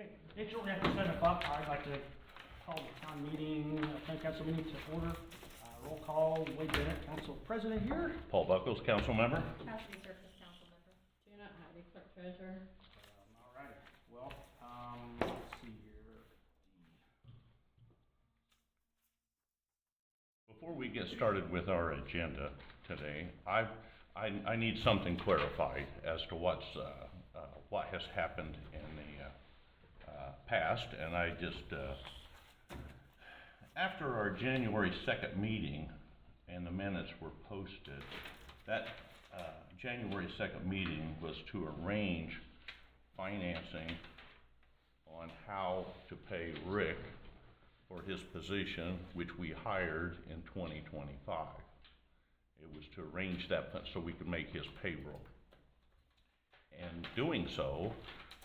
Okay, it's only after 7 o'clock. I'd like to call the town meeting, town council meeting to order. Roll call, Wade Bennett, council president here. Paul Buckles, council member. Capacity Surface Council member. Janet Heidi, clerk treasurer. All right, well, let's see here. Before we get started with our agenda today, I need something clarified as to what has happened in the past, and I just after our January 2nd meeting and the minutes were posted, that January 2nd meeting was to arrange financing on how to pay Rick for his position, which we hired in 2025. It was to arrange that so we could make his payroll. And doing so,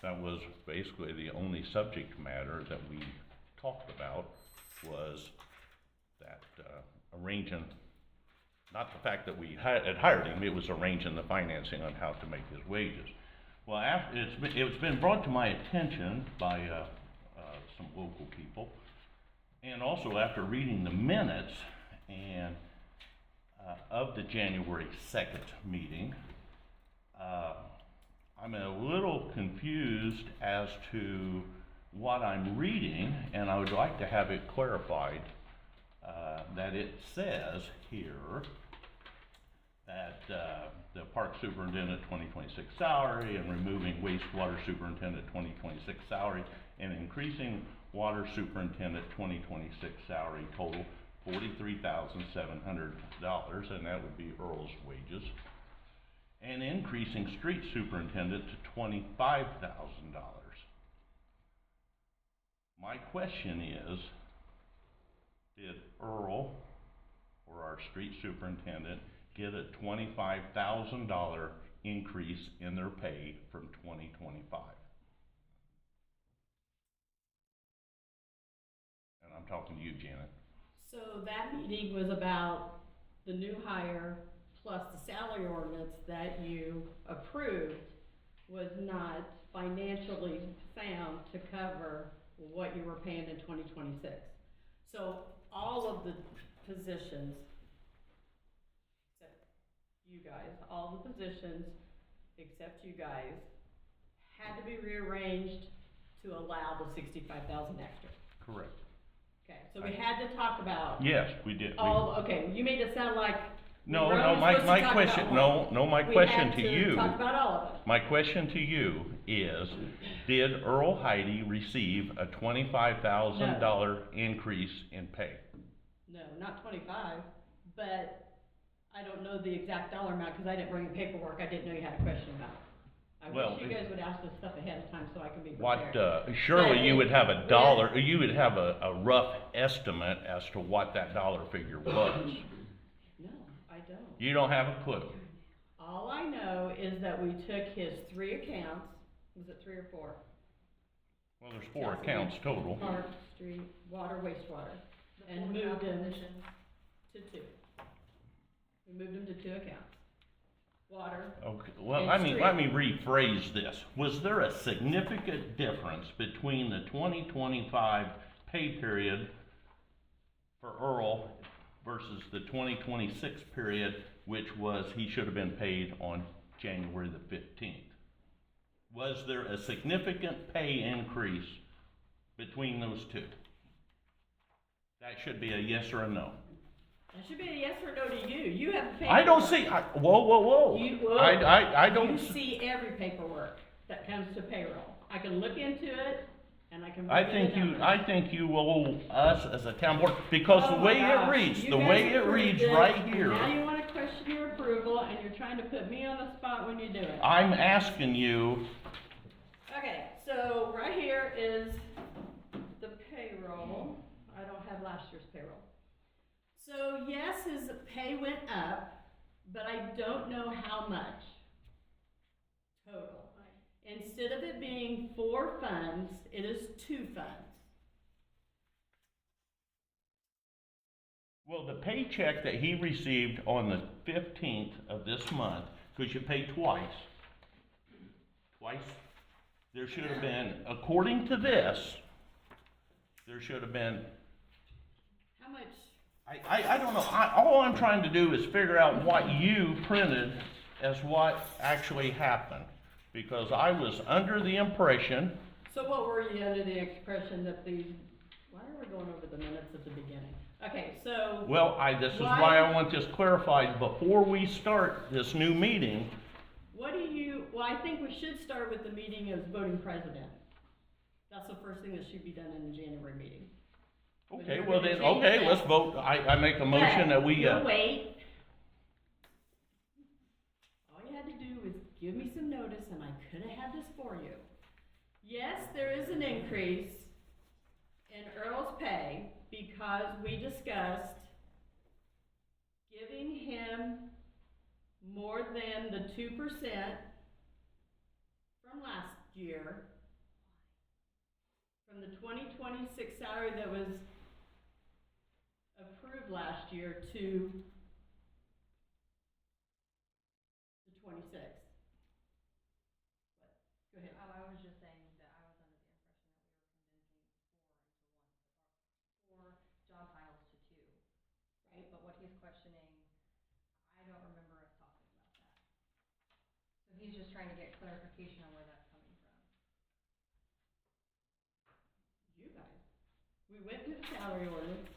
that was basically the only subject matter that we talked about, was that arranging, not the fact that we had hired him, it was arranging the financing on how to make his wages. Well, it's been brought to my attention by some local people, and also after reading the minutes and of the January 2nd meeting, I'm a little confused as to what I'm reading, and I would like to have it clarified that it says here that the park superintendent 2026 salary and removing wastewater superintendent 2026 salary and increasing water superintendent 2026 salary total $43,700, and that would be Earl's wages, and increasing street superintendent to $25,000. My question is, did Earl or our street superintendent get a $25,000 increase in their pay from 2025? And I'm talking to you, Janet. So that meeting was about the new hire plus the salary ordinance that you approved was not financially sound to cover what you were paying in 2026. So all of the positions, except you guys, all the positions except you guys had to be rearranged to allow the 65,000 extra. Correct. Okay, so we had to talk about. Yes, we did. Oh, okay, you made it sound like. No, we were no, only my supposed to talk question, about one. my question to We you. had to talk about all of it. My question to you is, did Earl Heidi receive a $25,000 increase in pay? No, not 25, but I don't know the exact dollar amount because I didn't bring the paperwork. I didn't know you had a question about it. I Well, wish you guys would ask this stuff ahead of time so I can be What, prepared. surely But you would have a it- dollar, you would have a rough estimate as to what that dollar figure was. No, I don't. You don't have a clue. All I know is that we took his 3 accounts, was it 3 or 4? Well, there's 4 accounts total. Park, street, water, wastewater, The and full moved job them positions. to 2. We moved them to 2 accounts. Water, Okay, well, And let me street. rephrase this. Was there a significant difference between the 2025 pay period for Earl versus the 2026 period, which was, he should have been paid on January the 15th? Was there a significant pay increase between those two? That should be a yes or a no. that should be a yes or no to you. You have the paperwork. I don't see, whoa. You, I don't. You see every paperwork that comes to payroll. I can look into it, and I can. I bring you think the you, numbers. I think you owe us as a town board, because Oh the my way it gosh. reads, You the guys way it approved reads it, right and here, now you wanna question your approval, and you're trying to put me on the spot when you do it. I'm asking you, Okay, so right here is the payroll. I don't have last year's payroll. So yes, his pay went up, but I don't know how much total. Instead of it being 4 funds, it is 2 funds. well, the paycheck that he received on the 15th of this month, because you pay twice there should have been, according to this, there should have been, How much? I don't know, all I'm trying to do is figure out what you printed as what actually happened. Because I was under the impression, So what were you under the expression that why are we going over the minutes at the beginning? Okay, so, well, this is why I want this clarified before we start this new meeting. well, I think we should start with the meeting as voting president. That's the first thing that should be done in the January meeting. But Okay, you're well gonna then, change okay, that. let's vote. I make a motion that we, You'll wait. All you had to do was give me some notice and I could have had this for you. Yes, there is an increase in Earl's pay because we discussed giving him more than the 2% from last year, from the 2026 salary that was approved last year to the 26. Go ahead. Oh, I was just saying that I was under the impression that we were condensing four job titles to two, right? But what he's questioning, I don't remember us talking about that. So he's just trying to get clarification on where that's coming from. You guys. We went through the salary ordinance.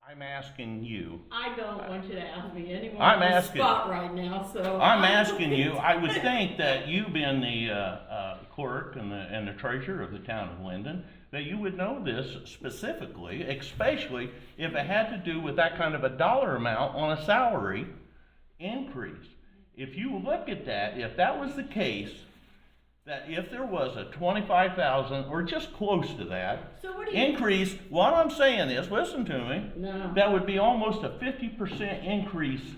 I'm asking you, I don't want you to ask me anymore I'm on the asking- spot right now, so. I'm asking you, I would think that you being the clerk and the treasurer of the town of Linden, that you would know this specifically, especially if it had to do with that kind of a dollar amount on a salary increase. If you look at that, if that was the case, that if there was a 25,000 or just close to that So what do you? increase, what I'm saying is, listen to me, No. that would be almost a 50% increase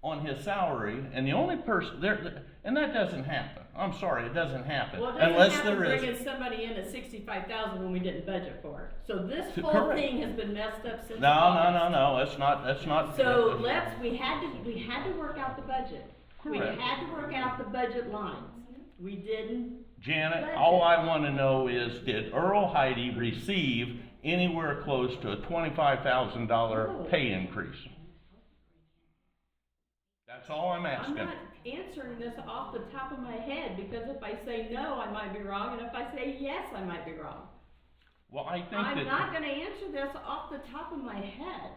on his salary, and the only person there, and that doesn't happen. I'm sorry, it doesn't happen Well, it unless doesn't happen there is. bringing somebody in at 65,000 when we didn't budget for it. So this whole Correct. thing has been messed up since. No, August. no, that's not. So we had to work out the budget. We Correct. had to work out the budget lines. We didn't. Janet, budget. all I want to know is, did Earl Heidi receive anywhere close to a $25,000 No. pay increase? That's all I'm I'm asking. not answering this off the top of my head because if I say no, I might be wrong, and if I say yes, I might be wrong. Well, I think I'm that. not gonna answer this off the top of my head.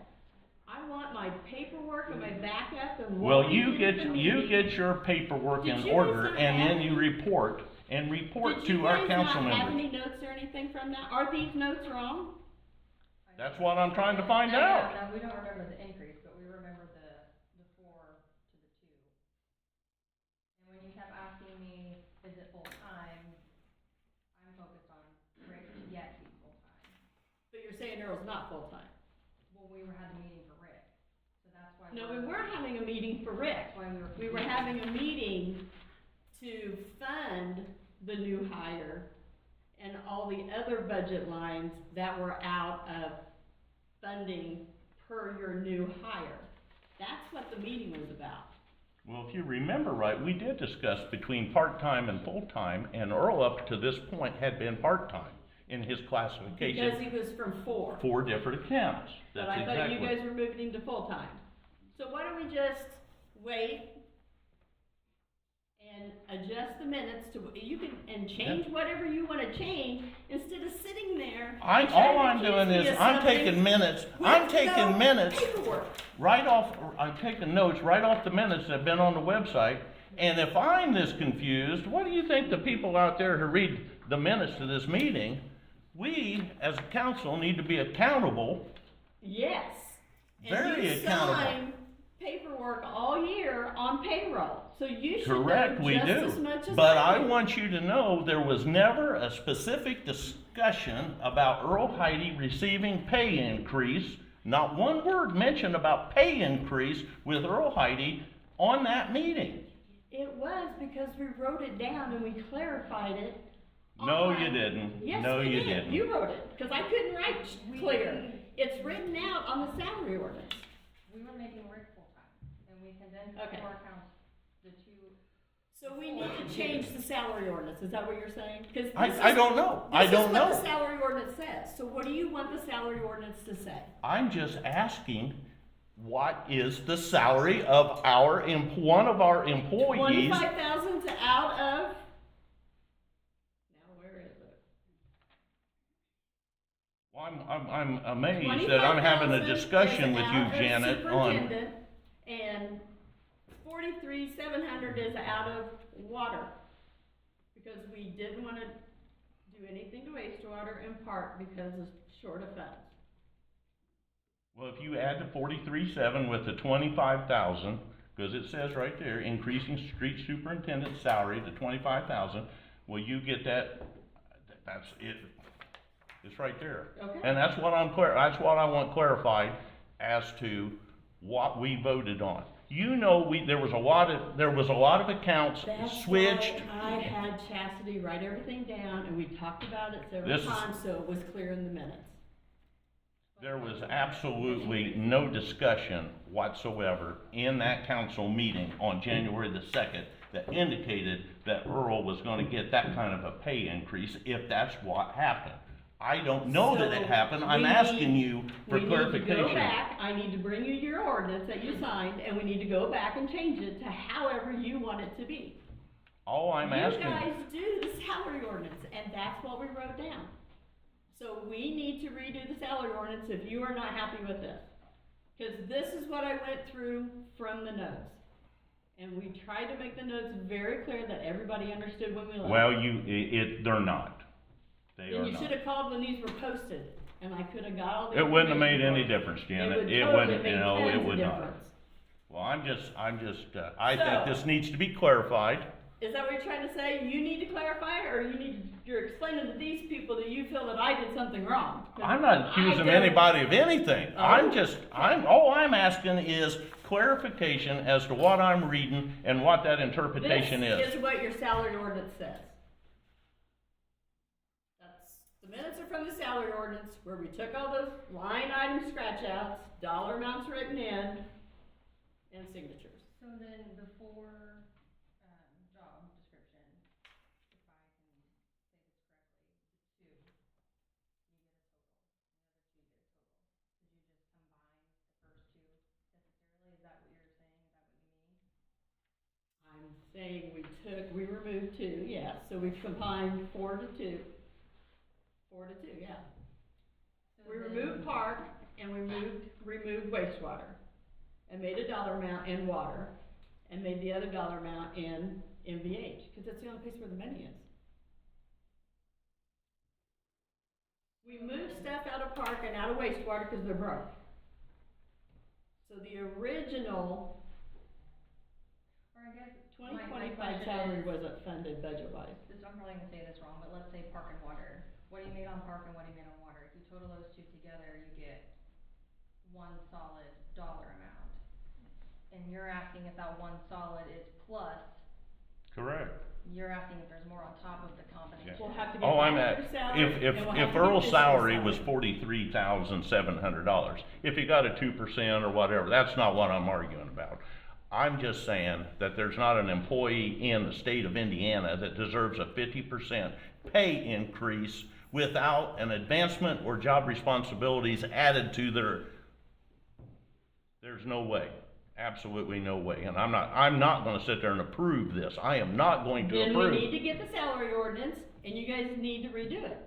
I want my paperwork and my backup and what Well, we you did at the get meeting. your paperwork Did in you guys order, not and have then you any- report Did to you our guys council not have members. any notes or anything from that? Are these notes wrong? That's what I'm trying to find No, out. No, we don't remember the increase, but we remember the 4 to the 2. And when you kept asking me, is it full-time, I'm focused on Rick to get he's full-time. But you're saying Earl's not full-time. Well, we had a meeting for Rick, so that's why. No, we weren't having a meeting for Rick. That's why we were. We were having a meeting to fund the new hire and all the other budget lines that were out of funding per your new hire. That's what the meeting was about. Well, if you remember right, we did discuss between part-time and full-time, and Earl up to this point had been part-time in his Because classification, he was from 4. 4 different accounts. But That's I thought you exactly. guys were moving him to full-time. So why don't we just wait and adjust the minutes to, you can, and change whatever you wanna change, instead of sitting there. and All trying to I'm accuse doing me is, of I'm something taking minutes, with I'm no taking minutes paperwork. right off, I'm taking notes right off the minutes that have been on the website. And if I'm this confused, what do you think the people out there who read the minutes to this meeting, we, as a council, need to be accountable. Yes. Very And you accountable. sign paperwork all year on payroll, so you should know Correct, we just do. as much as But I I do. want you to know, there was never a specific discussion about Earl Heidi receiving pay increase. Not one word mentioned about pay increase with Earl Heidi on that meeting. It was because we wrote it down and we clarified it. No, on- you didn't. Yes, No, we you did. didn't. You wrote it, because I couldn't write clear. It's written out on the salary ordinance. We were making Rick full-time, and we condensed Okay. 4 accounts, the 2. So we need to change the salary ordinance, is that what you're saying? 'Cause this I is- don't know, I don't This is what know. the salary ordinance says, so what do you want the salary ordinance to say? I'm just asking, what is the salary of one of our employees? 25,000's out of, now where is it? Well, I'm amazed that I'm having a 25,000 discussion is with you, out of Janet, on, superintendent, and 43,700 is out of water. Because we didn't wanna do anything to wastewater in part because of short of funds. well, if you add the 43.7 with the 25,000, because it says right there, increasing street superintendent's salary to 25,000, well, you get that, that's it. It's right there. Okay. And that's what that's what I want clarified as to what we voted on. You know, there was a lot of accounts That's switched. why I had Chastity write everything down, and we talked about it several This is- times, so it was clear in the minutes. There was absolutely no discussion whatsoever in that council meeting on January the 2nd that indicated that Earl was gonna get that kind of a pay increase if that's what happened. I don't know that it So, happened, I'm we asking need- you for We need to go clarification. back, I need to bring you your ordinance that you signed, and we need to go back and change it to however you want it to be. All I'm asking. You guys do the salary ordinance, and that's what we wrote down. So we need to redo the salary ordinance if you are not happy with this. Cause this is what I went through from the notes. And we tried to make the notes very clear that everybody understood when we left. Well, they're not. They Then are you not. should have called when these were posted, and I could have got all the It wouldn't have made information any for you. difference, It Janet. would It totally wouldn't, make no, it tons of would not. difference. Well, I think So- this needs to be clarified. Is that what you're trying to say? You need to clarify, or you're explaining to these people that you feel that I did something wrong? 'Cause I'm not I accusing don't. anybody of anything. Oh. All I'm asking is clarification as to what I'm reading and what that interpretation This is. is what your salary ordinance says. The minutes are from the salary ordinance, where we took all those line item scratch outs, dollar amounts written in, and signatures. So then before, job description, if I can say this correctly, the two, you get a total, the other two you get a total. Did you just combine the first two necessarily? Is that what you're saying? Is that what you mean? I'm saying we removed two, yes, so we combined 4 to 2. 4 to 2, yeah. So We then- removed park, and we removed wastewater, and made a dollar amount in water, and made the other dollar amount in MVH, because that's the only place where the money is. We moved stuff out of park and out of wastewater because they're broke. So the original Or I guess. 2025 question salary is- wasn't funded budget-wise. I'm probably gonna say this wrong, but let's say park and water. What do you made on park and what do you made on water? If you total those two together, you get one solid dollar amount. And you're asking if that one solid is plus, Correct. you're asking if there's more on top of the combination. We'll have to get Oh, I'm last at, year's salary, and we'll have if to get Earl's this year's salary was salary. $43,700, if he got a 2% or whatever, that's not what I'm arguing about. I'm just saying that there's not an employee in the state of Indiana that deserves a 50% pay increase without an advancement or job responsibilities added to there's no way. Absolutely no way. And I'm not gonna sit there and approve this. I am not going to Then approve. we need to get the salary ordinance, and you guys need to redo it.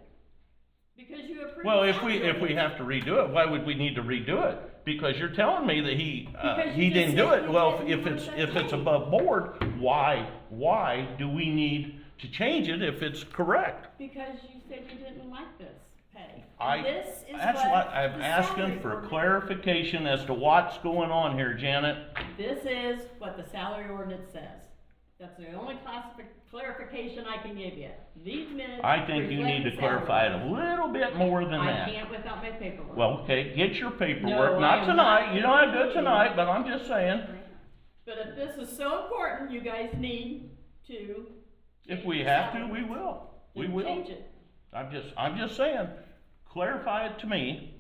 Because you approved. Well, the if salary we ordinance. have to redo it, why would we need to redo it? Because you're telling me that he Because you didn't just do said it. you Well, didn't if want it's that change. above board, why do we need to change it if it's correct? Because you said you didn't like this pay. I- This is That's what I'm the asking salary for ordinance- clarification as to what's going on here, Janet. This is what the salary ordinance says. That's the only clarification I can give you. These minutes. I think you reflect need to the salary clarify it a ordinance. little bit more than I that. can't without my paperwork. Well, okay, get your paperwork, No, I not am tonight, not you don't have to do going it to. tonight, but I'm just saying, But if this is so important, you guys need to. if change we the have to, salary we ordinance. will, we Then will. Change it. I'm just saying, clarify it to me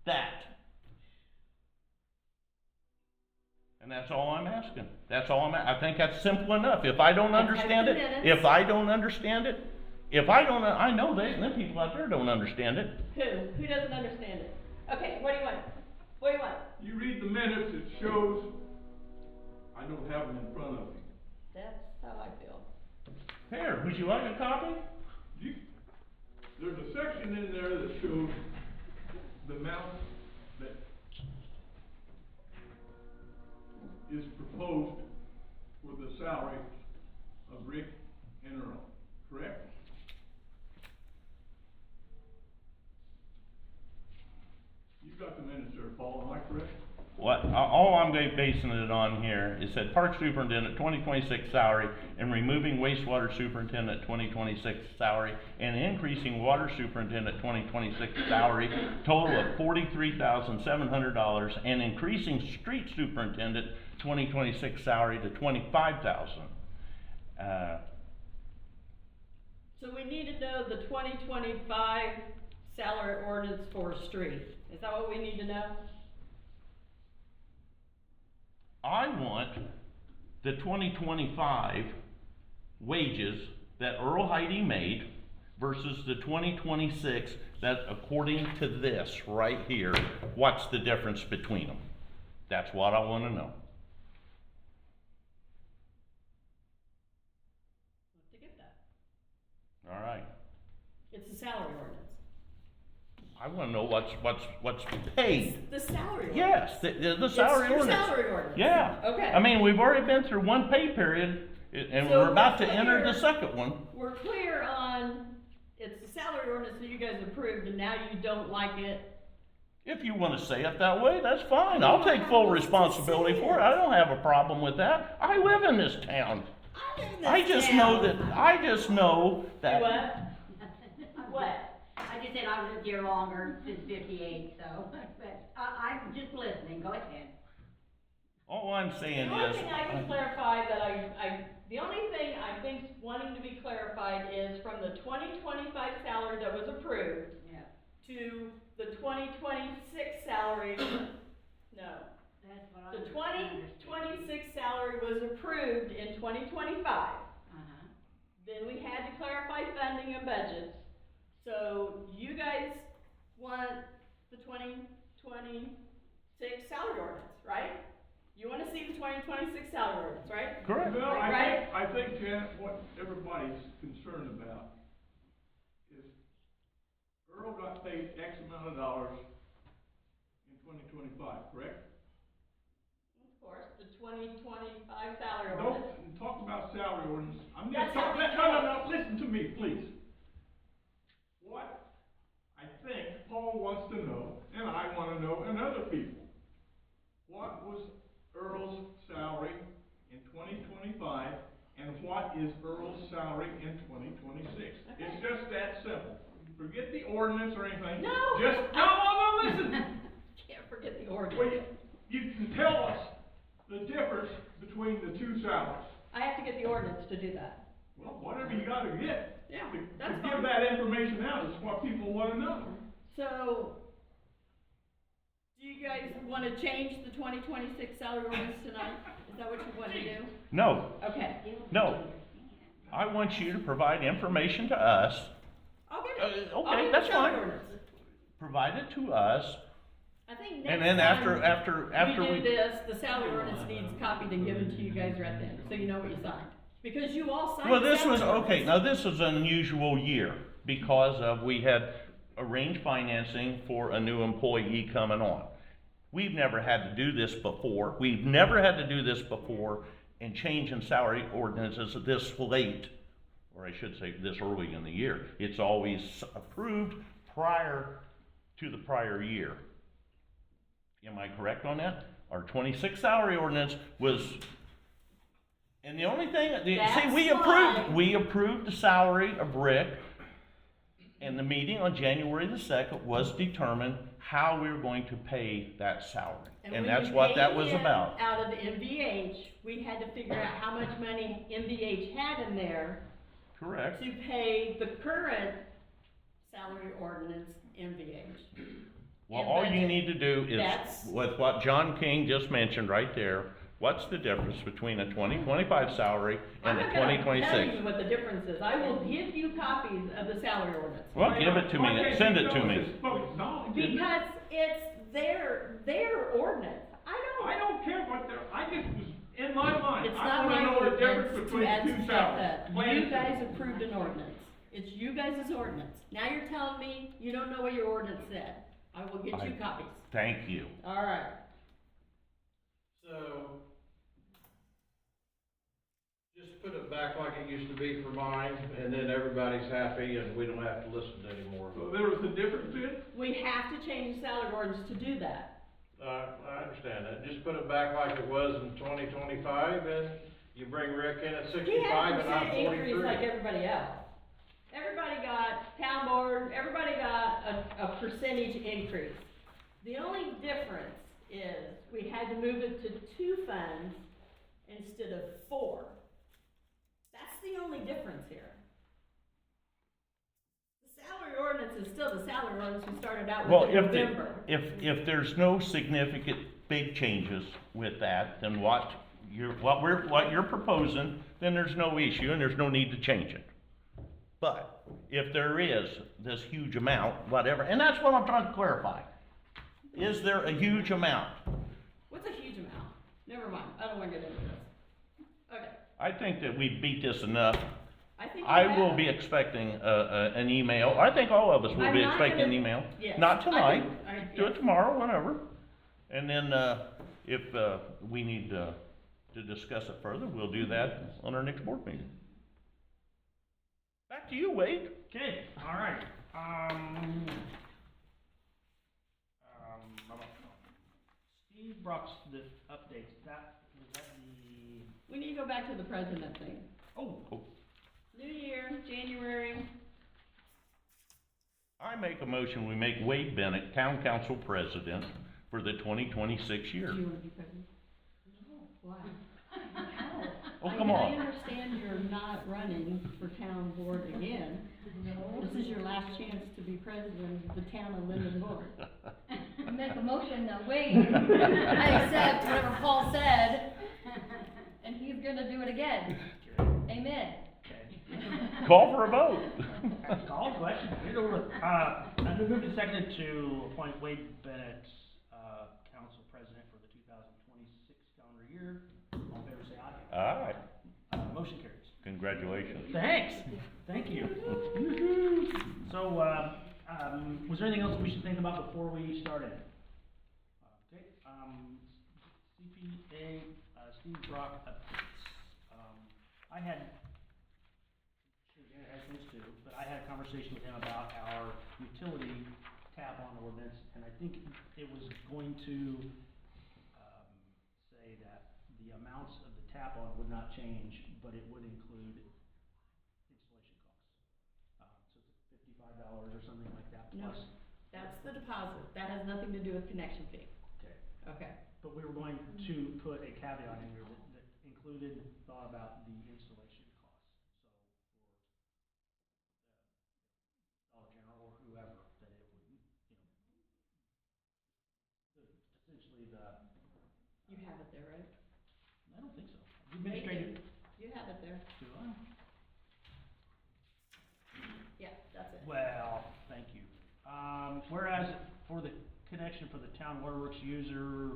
that And that's all I'm asking. That's all I think that's simple enough. If I don't Let's have understand the it, minutes. if I don't understand it, if I don't, I know them people out there don't understand it. Who doesn't understand it? Okay, what do you want? What do you want? You read the minutes, it shows, I don't have them in front of me. That's how I feel. Here, would you like a copy? There's a section in there that shows the amount that is proposed for the salary of Rick and Earl, correct? You've got the minutes there, Paul, am I correct? What, all I'm basing it on here is that Park Superintendent 2026 salary and removing wastewater superintendent 2026 salary and increasing water superintendent 2026 salary, total of $43,700, and increasing street superintendent 2026 salary to $25,000. So we need to know the 2025 salary ordinance for street. Is that what we need to know? I want the 2025 wages that Earl Heidi made versus the 2026 that, according to this right here, what's the difference between them? That's what I want to know. Let's get that. All right. It's a salary ordinance. I want to know what's paid. The salary ordinance. Yes, the salary It's your ordinance. salary ordinance. Yeah. Okay. I mean, we've already been through one pay period, and So we're about to we're enter the clear- second one. We're clear on, it's the salary ordinance that you guys approved and now you don't like it. If you want to say it that way, that's fine. I'll take full responsibility for it. I don't have a problem with that. I live in this town. I just know that, Do what? What? I just said I lived here longer since '58, so, but I'm just listening, go ahead. All I'm The saying only is, thing I can clarify that the only thing I think's wanting to be clarified is from the 2025 salary that was approved Yeah, to the 2026 salary, no. that's what I The was trying to 2026 salary was approved in 2025. Uh-huh. Then we had to clarify funding and budgets. So you guys want the 2026 salary ordinance, right? You wanna see the 2026 salary ordinance, right? correct. Well, Right? I think, Janet, what everybody's concerned about is Earl got paid X amount of dollars in 2025, correct? Of course, the 2025 salary Don't ordinance. talk about salary ordinance. I'm That's not talking, how no, listen to me, please. What I think Paul wants to know, and I wanna know, and other people, what was Earl's salary in 2025, and what is Earl's salary in 2026? It's just that simple. Forget the ordinance or anything. No. Just, no, listen. Can't forget the Well, ordinance. you can tell us the difference between the two salaries. I have to get the ordinance to do that. Well, whatever you gotta get. Yeah, To that's give fine. that information out is what people wanna know. So, do you guys wanna change the 2026 salary ordinance tonight? Is that what you wanna do? No, Okay. no. I want you to provide information to us. I'll get Okay, it. I'll get that's the salary fine. ordinance. Provide it to us, I think and next then time after we do this, the salary ordinance needs copied and given to you guys right then, so you know what you signed. Because you all signed. Well, the this was, salary okay, ordinance. now this was an unusual year because of, we had arranged financing for a new employee coming on. We've never had to do this before. We've never had to do this before and change in salary ordinances this late, or I should say this early in the year. It's always approved prior to the prior year. Am I correct on that? Our 26 salary ordinance was, and the only thing, That's we why- approved the salary of Rick, and the meeting on January the 2nd was determined how we were going to pay that salary. And when that's we what paid that was him about. Out of MVH, we had to figure out how much money MVH had in there Correct. to pay the current salary ordinance MVH. Well, And all you budget. need to do is, That's- with what John King just mentioned right there, What's the difference between a 2025 salary and a I'm not gonna 2026? tell you what the difference is. I will give you copies of the salary ordinance. Well, give it to me, Why can't send you it to tell us me. it's public knowledge, isn't it? Because it's their ordinance. I don't care what they're, I just was, in my mind, It's I not wanna my know the difference ordinance between to add two stuff salaries. that Plain you and guys simple. approved an ordinance. It's you guys' ordinance. Now you're telling me you don't know what your ordinance said. I will get you I- copies. Thank you. All right. So, just put it back like it used to be for mine, and then everybody's happy and we don't have to listen anymore. So there was a difference in? We have to change the salary ordinance to do that. I understand that, just put it back like it was in 2025, and you bring Rick in at He had 65 a and I'm percent increase 43. like everybody else. Everybody got, town board, everybody got a percentage increase. The only difference is we had to move it to 2 funds instead of 4. That's the only difference here. The salary ordinance is still the salary ordinance we started out Well, with in November. if there's no significant big changes with that, then what you're proposing, then there's no issue and there's no need to change it. But if there is this huge amount, whatever, and that's what I'm trying to clarify. Is there a huge amount? What's a huge amount? Never mind, I don't wanna get into this. Okay, I think that we beat this enough. I think. I we will have- be expecting an email. I think all of us will I'm be not expecting an gonna- email. yes, Not tonight. Do it yes. tomorrow, whenever. And then, if, we need to discuss it further, we'll do that on our next board meeting. Back to you, Wade. Okay, all right. Steve brought the updates. Was that the, We need to go back to the president thing. oh, New year, January, I make a motion, we make Wade Bennett town council president for the 2026 year. do you wanna be president? No. Why? Oh, come I on. understand you're not running for town board again. This is your last chance to be president of the town of Linden Board. I make a motion that wait, I accept whatever Paul said, and he's gonna do it again. Amen. okay. Call for a vote. Call question, get over. I've been moved and seconded to appoint Wade Bennett, council president for the 2026 calendar year. All in favor, say aye. All right, Motion carries. congratulations. Thanks, thank you. So, was there anything else we should think about before we started? Okay, CPA, Steve Brock updates. I had, sure Janet has things too, but I had a conversation with him about our utility tap-on ordinance, and I think it was going to, say that the amounts of the tap-on would not change, but it would include installation costs. So it's $55 or something like that No. plus. That's the deposit. That has nothing to do with connection fee. Okay. Okay. But we were going to put a caveat in here that included thought about the installation costs. So for Dollar General or whoever, that it would, essentially You have it there, right? I don't think so. The administrative, You have it there. do I? Yeah, that's it. Well, thank you. Whereas for the connection for the town waterworks user,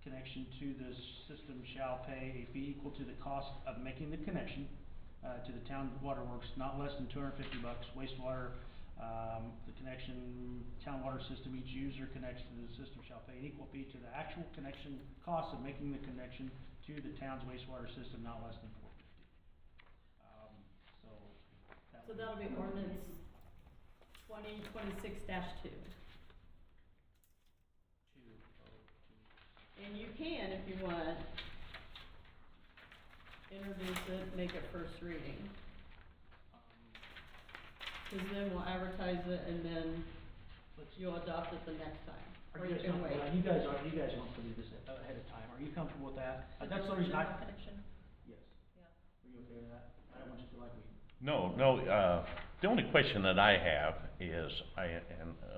connection to the system shall pay a fee equal to the cost of making the connection, to the town waterworks, not less than $250. Wastewater, the connection, town water system, each user connects to the system shall pay an equal fee to the actual connection cost of making the connection to the town's wastewater system, not less than $450. So that So would that'll be ordinance 2026-2. And you can, if you want, introduce it, make it first reading. Cause then we'll advertise it and then you'll adopt it the next time. Are Or you you guys can comfortable? wait. You guys want to do this ahead of time. Are you comfortable with that? That's the reason I. Connection. Yes. Yeah. Are you okay with that? I don't want you to feel like we. No, the only question that I have is,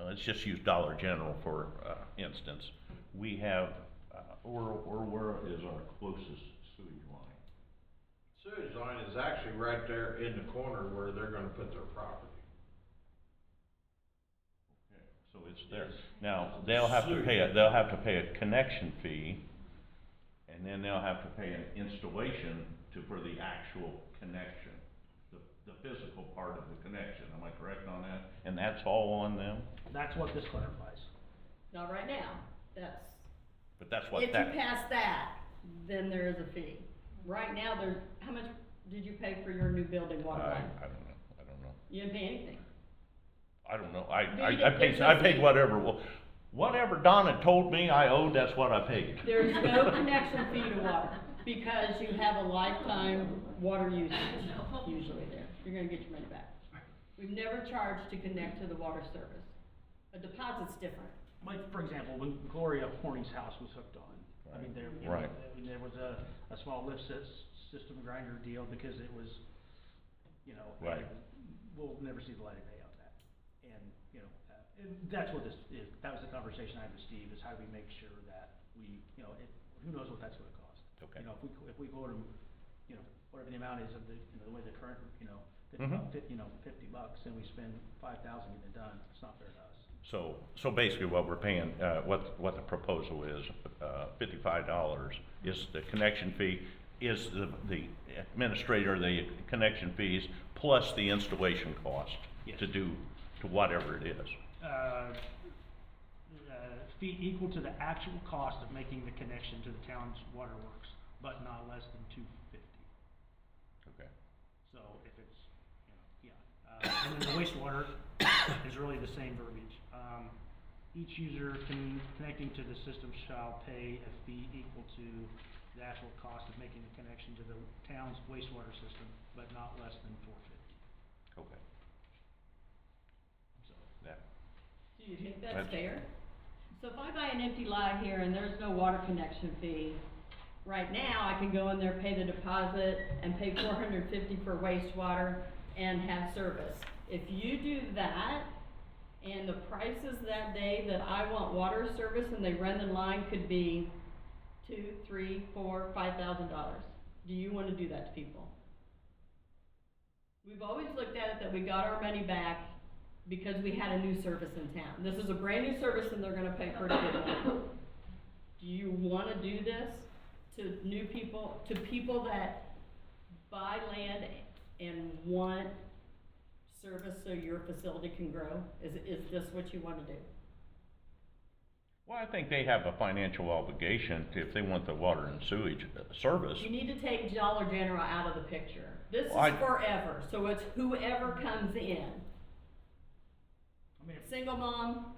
let's just use Dollar General for, instance. We have, or where is our closest sewage line? Sewage line is actually right there in the corner where they're gonna put their property. Okay, so it's there. Now, they'll have to pay a connection fee, and then they'll have to pay an installation for the actual connection, the physical part of the connection, am I correct on that? And that's all on them? That's what this clarifies. Not right now, that's, But that's what if you that, pass that, then there is a fee. Right now, there's, how much did you pay for your new building water I line? don't know. You didn't pay anything. I don't know, There's no I paid fee. whatever, whatever Donna told me I owed, that's what I paid. There's no connection fee to water, because you have a lifetime water usage usually there. You're gonna get your money back. We've never charged to connect to the water service. A deposit's different. Like, for example, when Gloria Horny's house was hooked on, I mean, there, you know, Right. I mean, there was a small lift system grinder deal because it was, you know. Right. We'll never see the light of day on that. And, you know, and that's what this is, that was the conversation I had with Steve, is how do we make sure that we, you know, who knows what that's gonna cost? Okay. You know, if we quote them, you know, whatever the amount is of the, you know, the way the current, you know, Mhm. $50, and we spend 5,000 getting it done, it's not fair to us. So basically what we're paying, what the proposal is, $55 is the connection fee, is the administrator, the connection fees, plus the installation cost Yes. to whatever it is. Fee equal to the actual cost of making the connection to the town's water works, but not less than $250. Okay. So if it's, you know, yeah. And then the wastewater is really the same verbiage. Each user connecting to the system shall pay a fee equal to the actual cost of making the connection to the town's wastewater system, but not less than $450. Okay. So, That, Do you think that's That's- fair? So if I buy an empty lot here and there's no water connection fee, right now I can go in there, pay the deposit, and pay $450 for wastewater and have service. If you do that, and the prices that day that I want water service and they run the line could be $2,000, $3,000, $4,000, $5,000. Do you wanna do that to people? We've always looked at it that we got our money back because we had a new service in town. This is a brand new service and they're gonna pay pretty good money. Do you wanna do this to new people, to people that buy land and want service so your facility can grow? Is this what you wanna do? well, I think they have a financial obligation if they want the water and sewage service. You need to take Dollar General out of the picture. This is Well, I- forever, so it's whoever comes in. I mean, Single mom,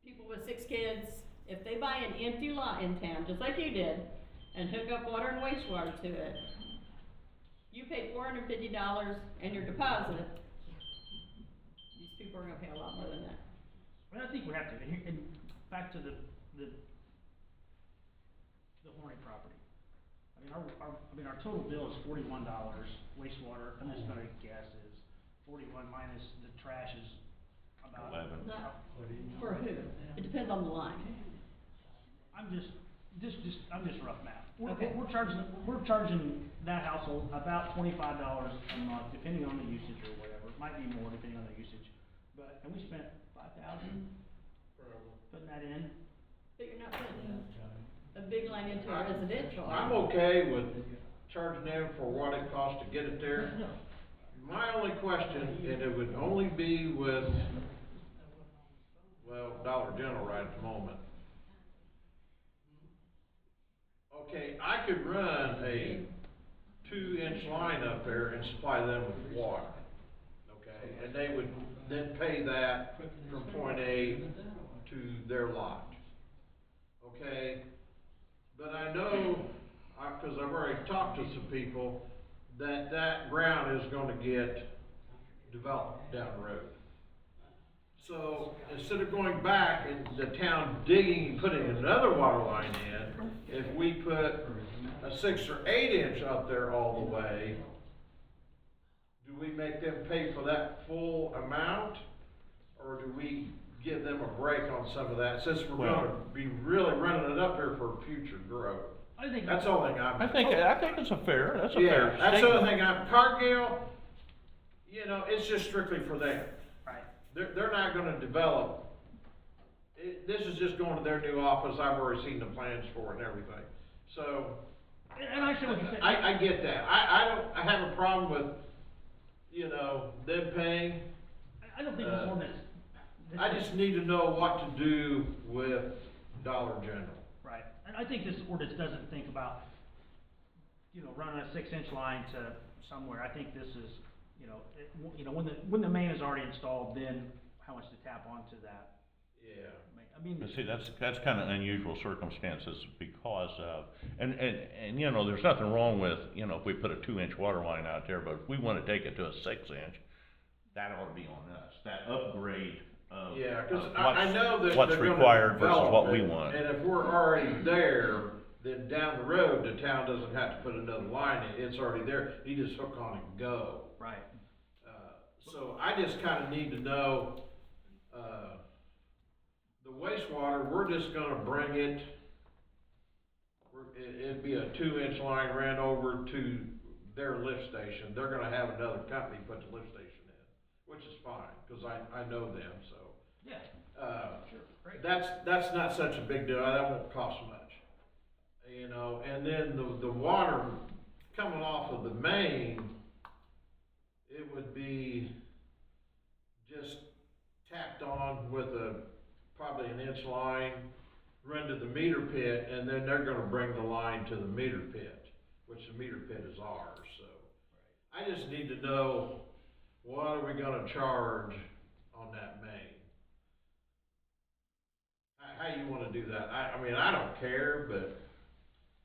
people with 6 kids, if they buy an empty lot in town, just like you did, and hook up water and wastewater to it, you pay $450 and your deposit, these people are gonna pay a lot more than that. I think we have to, and back to the Horny property. I mean, our total bill is $41, wastewater, I'm just gonna guess is 41 minus the trash is about. 11. Not for who? It depends on the line. I'm just rough math. Okay. We're charging that household about $25 a month, depending on the usage or whatever, it might be more depending on the usage. But, and we spent 5,000 putting that in. But you're not putting a big line into a residential. I'm okay with charging them for what it costs to get it there. My only question, and it would only be with, well, Dollar General right at the moment. Okay, I could run a 2-inch line up there and supply them with water, okay? And they would then pay that from point A to their lot, okay? But I know, cause I've already talked to some people, that ground is gonna get developed down the road. So instead of going back and the town digging and putting another water line in, if we put a 6 or 8 inch up there all the way, do we make them pay for that full amount? Or do we give them a break on some of that, since we're Well- gonna be really running it up here for future growth. I think. That's the only thing I'm. I think it's a fair, that's a Yeah, fair that's the other statement. thing, Cargill, you know, it's just strictly for them. Right. They're not gonna develop, this is just going to their new office, I've already seen the plans for it and everything. So, And I understand what you're saying. I get that, I have a problem with, you know, them paying. I don't think this ordinance. this- I just need to know what to do with Dollar General. Right, and I think this ordinance doesn't think about, you know, running a 6-inch line to somewhere. I think this is, you know, when the main is already installed, then how much to tap onto that Yeah. main. I mean, But see, that's kind of unusual circumstances because of, and, you know, there's nothing wrong with, you know, if we put a 2-inch water line out there, but if we wanna take it to a 6-inch, that ought to be on us, that upgrade of. Yeah, cause of I know that what's they're gonna required versus develop what we it, want. and if we're already there, then down the road, the town doesn't have to put another line in, it's already there, you just hook on and go. right, So I just kinda need to know, the wastewater, we're just gonna bring it, it'd be a 2-inch line ran over to their lift station, they're gonna have another company put the lift station in, which is fine, cause I know them, so. yeah, sure, great. That's not such a big deal, that won't cost much. You know, and then the water coming off of the main, it would be just tapped on with probably an inch line, run to the meter pit, and then they're gonna bring the line to the meter pit, which the meter pit is ours, so. I just need to know, what are we gonna charge on that main? How you wanna do that? I mean, I don't care, but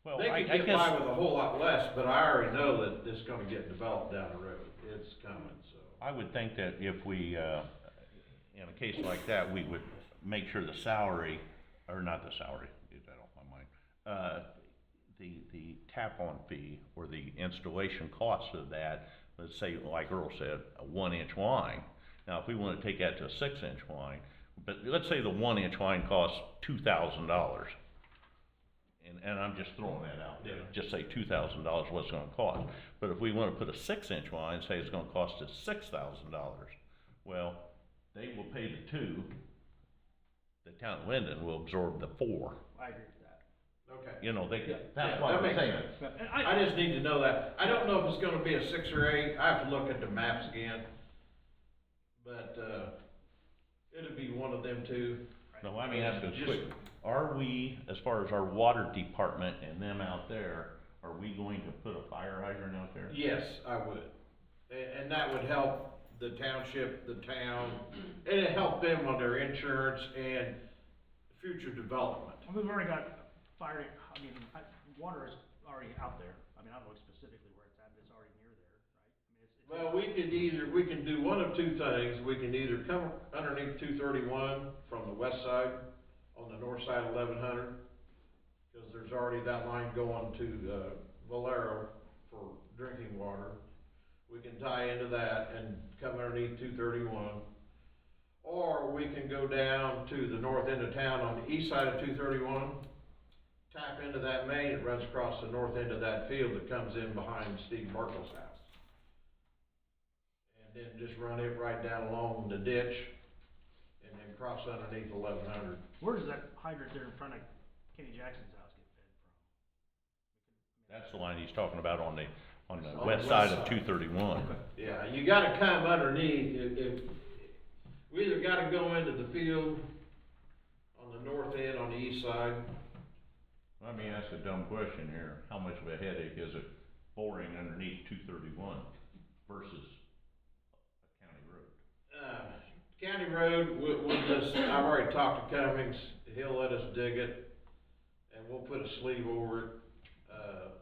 Well, they I could get guess, by with a whole lot less, but I already know that it's gonna get developed down the road. It's coming, so. I would think that if we, in a case like that, we would make sure the salary, or not the salary, get that off my mind. The tap-on fee or the installation cost of that, let's say, like Earl said, a 1-inch line. Now, if we wanna take that to a 6-inch line, but let's say the 1-inch line costs $2,000. And I'm just throwing that out there, just say $2,000 what it's gonna cost. But if we wanna put a 6-inch line, say it's gonna cost us $6,000, well, they will pay the 2, the town of Linden will absorb the 4. I agree with that. Okay. You know, Yeah, that's why that I'm makes saying. sense. And I just need to know that. I don't know if it's gonna be a 6 or 8. I have to look at the maps again. But, it'll be one of them two. Now, let me ask you Just- a quick, are we, as far as our water department and them out there, are we going to put a fire hydrant out there? Yes, I would. And that would help the township, the town, and it help them on their insurance and future development. I mean, we've already got fire, I mean, water is already out there. I mean, I don't know specifically where it's at, but it's already near there, right? I mean, it's. Well, we can do one of two things. We can either come underneath 231 from the west side, on the north side of 1100, because there's already that line going to, Valero for drinking water. We can tie into that and come underneath 231. Or we can go down to the north end of town on the east side of 231, tap into that main, it runs across the north end of that field that comes in behind Steve Markle's house. And then just run it right down along the ditch, and then cross underneath 1100. Where does that hydrant there in front of Kenny Jackson's house get fed from? That's the line he's talking about on the On the west west side of side. 231. Yeah, you gotta come underneath, if, we either gotta go into the field on the north end, on the east side. Let me ask a dumb question here, how much of a headache is it boring underneath 231 versus a county road? County road, we'll just, I've already talked to Cummings, he'll let us dig it, and we'll put a sleeve over it.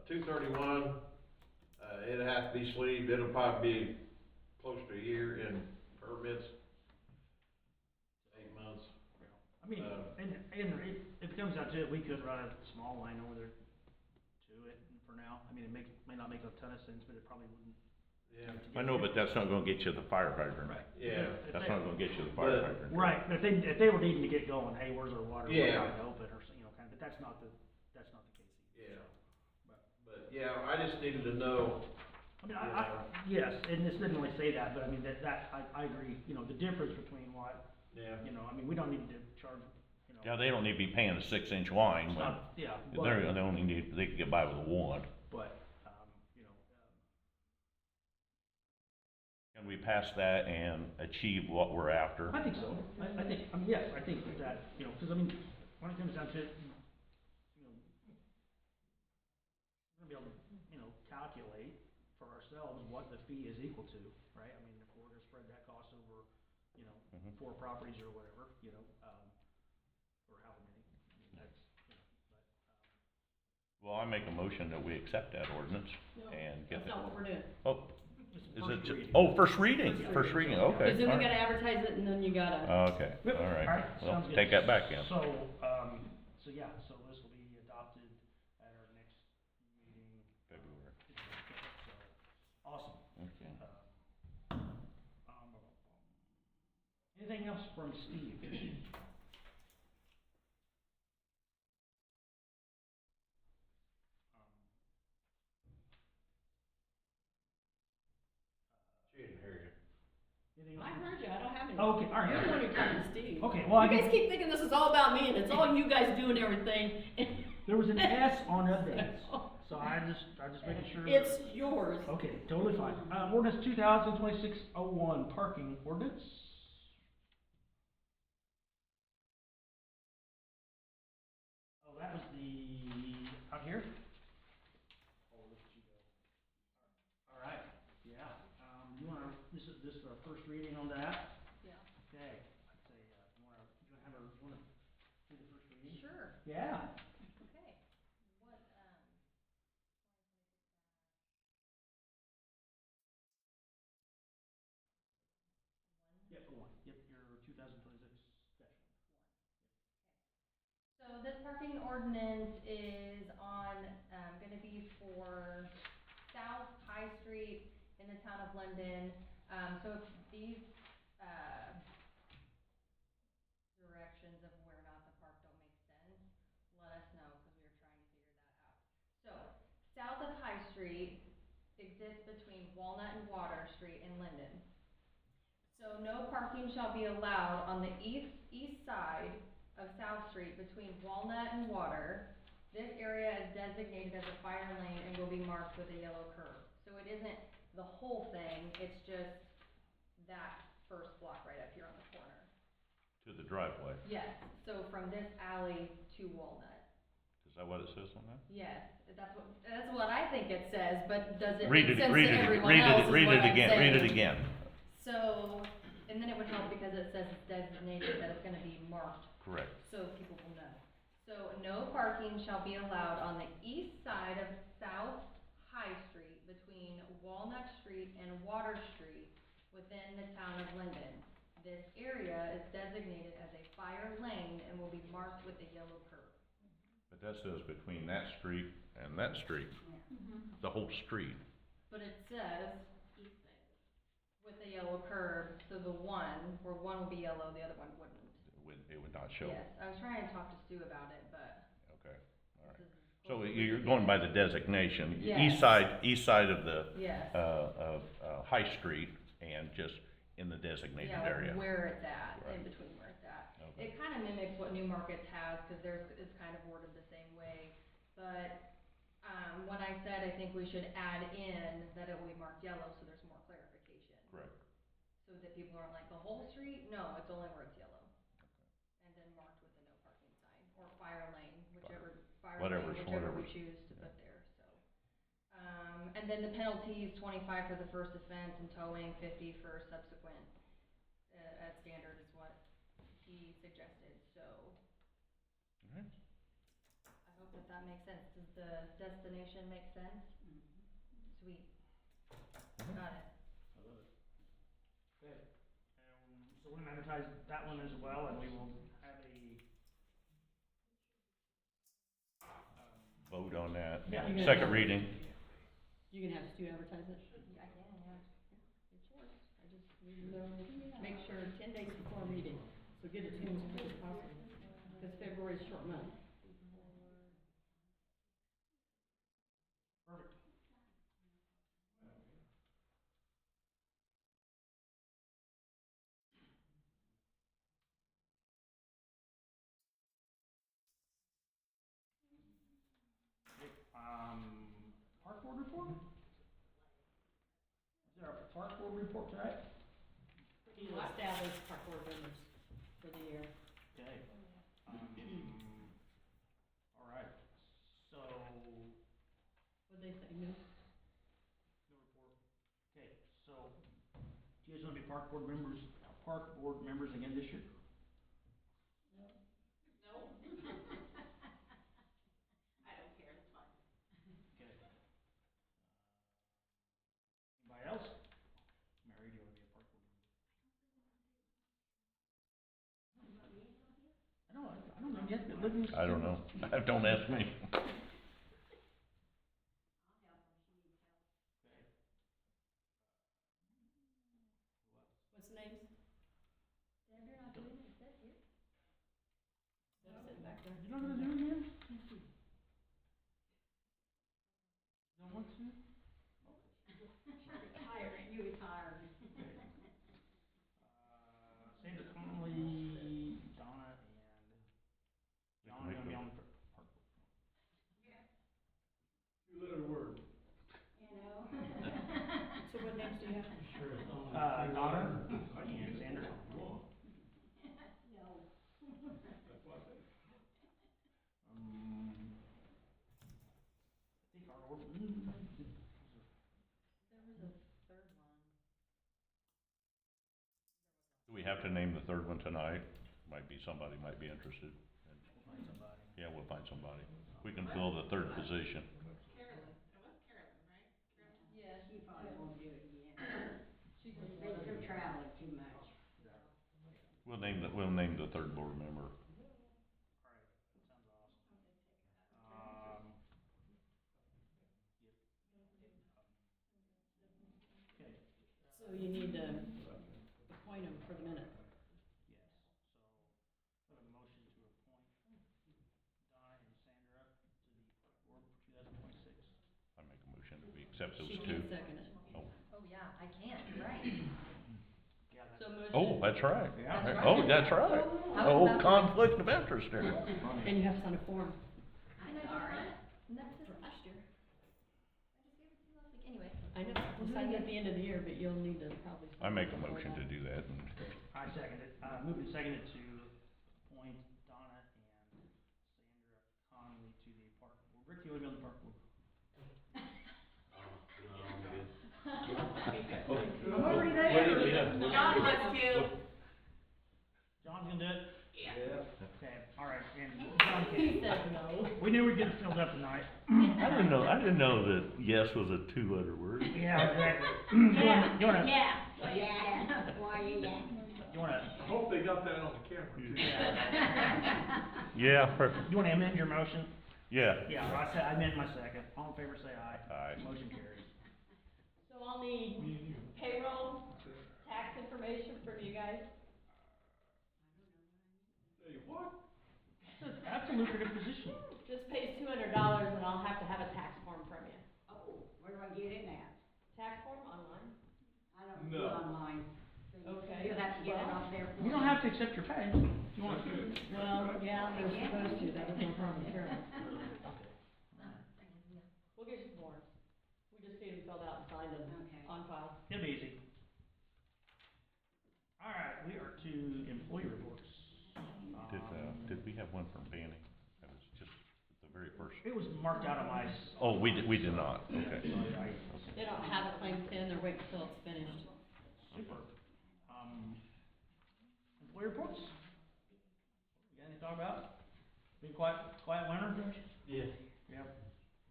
231, it'll have to be sleeved, it'll probably be close to a year in permits. 8 months. I mean, and if it comes down to it, we could run a small line over there to it for now. I mean, may not make a ton of sense, but it probably wouldn't Yeah. do too I know, but that's not gonna get you the fire hydrant. Right. Yeah. If That's they- not gonna get you the fire But- hydrant. Right, but if they were needing to get going, hey, where's our water, we're Yeah. trying to open, or, you know, kind of, but that's not the case either. Yeah. But, yeah, I just needed to know, I mean, yes, and this didn't really say that, but I mean, I agree, you know, the difference between what, yeah. you know, I mean, we don't need to charge, you know. Yeah, they don't need to be paying a 6-inch line It's when, not, yeah, they only need, they can get by with a one. but, you know, Can we pass that and achieve what we're after? I think so. I think, I mean, yes, I think that, you know, because I mean, when it comes down to it, you know, we're gonna be able to, you know, calculate for ourselves what the fee is equal to, right? I mean, if we're gonna spread that cost over, you know, Mhm. 4 properties or whatever, you know, or however many, I mean, that's, you know, but, Well, I make a motion that we accept that ordinance No, and get That's it. not what we're doing. Oh, it's is first it just, reading. oh, first reading, First first reading, reading, okay. Cause then all we right. gotta advertise it and then you gotta, Okay, Yep, all right. Well, sounds good. take that back then. So, yeah, so this will be adopted at our next meeting. February. So, awesome. Okay. Anything else from Steve? She didn't hear you. Anything else I from- heard you, I don't have any. Okay, all right. You're the one who talking to Steve. Okay, well, I You guys mean, keep thinking this is all about me and it's all you guys doing everything. there was an S on updates, so I just making sure. It's yours. Okay, totally fine. Ordinance 2026-01, parking ordinance. Oh, that was out here? Oh, look at you go. All right, yeah, you wanna, this is our first reading on that? Yeah. Okay, I'd say, you wanna do the first reading? Sure, Yeah. okay. What, Yep, go on, yep, your 2026-1. So this parking ordinance is on, gonna be for South High Street in the town of London. So if these, directions of where not to park don't make sense, let us know, cause we are trying to figure that out. So, south of High Street exists between Walnut and Water Street in Linden. So no parking shall be allowed on the east side of South Street between Walnut and Water. This area is designated as a fire lane and will be marked with a yellow curb. So it isn't the whole thing, it's just that first block right up here on the corner. To the driveway. Yes, so from this alley to Walnut. Is that what it says on that? Yes, that's what I think it says, but does it Read make it, sense read to it, everyone read else it, is read what it I'm again, read it saying. again. So, and then it would help because it says it's designated that it's gonna be marked, Correct. so people will know. So, no parking shall be allowed on the east side of South High Street between Walnut Street and Water Street within the town of Linden. This area is designated as a fire lane and will be marked with a yellow curb. But that says between that street and that street, the whole street. But it says with a yellow curb, so the one, where one will be yellow, the other one wouldn't. It would not show. Yes, I was trying to talk to Stu about it, but Okay, all this right. is. So you're going by the designation, Yes. east side of the, Yes. High Street and just in the designated Yeah, like area. where it's at, in Right. between where it's at. Okay. It kinda mimics what New Markets has, cause theirs is kind of worded the same way, but, when I said I think we should add in that it will be marked yellow, so there's more clarification. Correct. So that people aren't like, the whole street? No, it's only where it's yellow. And then marked with a no parking sign, or fire lane, fire lane, whichever we Whatever's- choose to put there, so. And then the penalties, 25 for the first offense and towing, 50 for subsequent, as standard is what he suggested, so. Alright. I hope that makes sense. Does the destination make sense? Sweet. Got it. I love it. Okay, so we're gonna advertise that one as well, and we will have a, Vote on that. Yeah. Second reading. You can have Stu advertise it. Yeah, I can, yeah. We know, make sure 10 days before meeting, so get it to them as quick as possible, because February's a short month. Perfect. Okay, park board report? Is there a park board report tonight? We need to establish park board members for the year. Okay. All right, so, What'd they say, no? no report. Okay, so, do you guys wanna be park board members again this year? No. I don't care, it's fine. Okay. Anybody else? Mary, do you wanna be a park board member? I don't know yet, but Libby's. I don't know. Don't ask me. Okay. What's the names? Deb, you're not doing it, Deb, you? They're sitting back there. You're not gonna do it again? Don't want to? Retired, you retired. Sandra Conley, Donna, and John are gonna be on the park board. You let her word. You know? So what names do you have? Donna and Sandra. No. That's what I think. I think our order. There was a third one. Do we have to name the third one tonight? Somebody might be interested. We'll find somebody. Yeah, we'll find somebody. We can fill the third position. Yeah, She probably won't do it again. she just. They're traveling too much. We'll name the third board member. Alright, that sounds awesome. Okay, So you need to appoint them for the minute. yes, so, I have a motion to appoint Donna and Sandra to the park board for 2026. I make a motion that we accept those She two. can't second it. Oh, Oh, yeah, I can't, you're right. Yeah, So that's. motion. that's right. Yeah. That's Oh, right. that's right. How Oh, about- conflict of interest there. And you have to sign a form. And I Sorry. did that, and that's it. Last year. I just gave it to you last week, anyway. I know, we'll sign it at the end of the year, but you'll need to probably. I make a before motion to that. do that and I second it, moved and seconded to appoint Donna and Sandra Conley to the park board. Rick, you wanna be on the park board? I'm already there. John wants to. John's gonna do it? Yeah. Okay, alright, and John He can, said no. we knew we'd get it filled up tonight. I didn't know that yes was a two-letter word. Yeah, exactly. Yeah, You wanna, yeah, yeah, why, yeah. you wanna, I hope they got that on the camera too. Yeah, you wanna amend your motion? yeah. Yeah, well, I amend my second. All in favor, say aye. Aye. Motion carries. So I'll need payroll, tax information from you guys. Say what? That's a lucrative position. Just pays $200 and I'll have to have a tax form from you. Oh, where do I get it at? Tax form online? I don't do No. online. Okay. You'll have to get it off there for You don't me. have to accept your pay. If you want to. Well, yeah, they're supposed to, that was no problem, Carol. We'll get you some forms. We just need them filled out and signed and Okay. on file. It'll be easy. Alright, we are to employee reports. Did we have one from Banning? That was just the very first. It was marked out on my. Oh, we did not. Okay. They don't have a claim pin, they're waiting till it's finished. Super. Employee reports? You got anything to talk about? Been quiet winter, Josh? Yeah. Yep.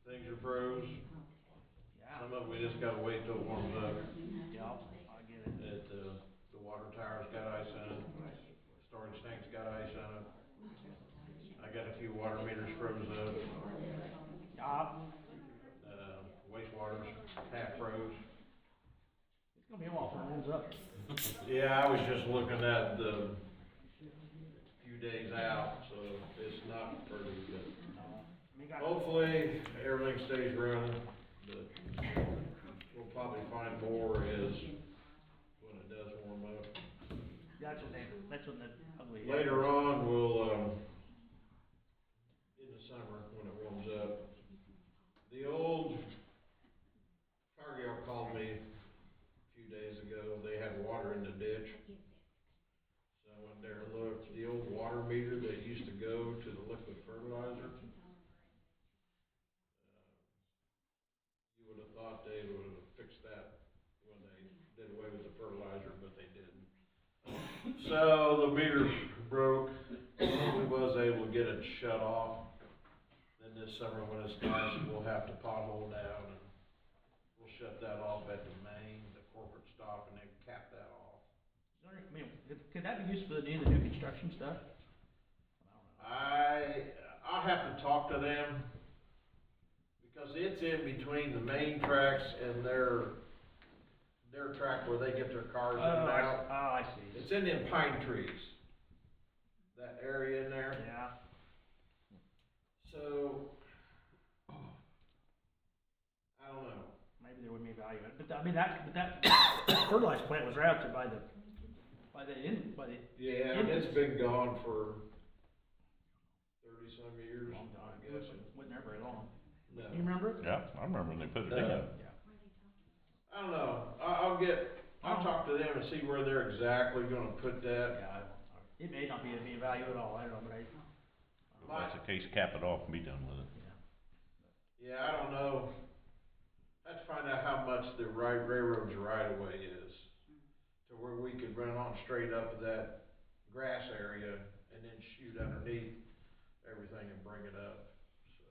Things are froze. Yeah. Some of it we just gotta wait till it warms up. Yeah, I get it. The water tower's got ice in it. Storage tank's got ice in it. I got a few water meters froze up. Yeah. Wastewater's half froze. gonna be a while before it warms up. Yeah, I was just looking at the few days out, so it's not pretty, but hopefully everything stays running, but we'll probably find more is when it does warm up. That's when the ugly. Later on, we'll, in the summer, when it warms up, the old Cargill called me a few days ago, they had water in the ditch. So I went there and looked, the old water meter that used to go to the liquid fertilizer. You would have thought they would have fixed that when they did away with the fertilizer, but they didn't. So the meter broke, we was able to get it shut off. Then this summer when it's nice, we'll have to pothole down and we'll shut that off at the main, the corporate stop, and then cap that off. Could that be used for the new construction stuff? I'll have to talk to them, because it's in between the main tracks and their track where they get their cars in and out. I see. It's in them pine trees, that area in there. Yeah. So, I don't know. Maybe there would be value in it, but I mean, that fertilizer plant was right out there by the. Yeah, and it's been gone for 30-some years, Long time. I'm guessing. Wasn't there very long. No. You remember it? Yeah, I remember when they put it in. Yeah. I don't know. I'll talk to them and see where they're exactly gonna put that. Yeah, it may not be of any value at all, I don't know, but If that's the case, cap it off and be done with it. Yeah, I don't know. I have to find out how much the railroad's right of way is, to where we could run on straight up to that grass area and then shoot underneath everything and bring it up, so.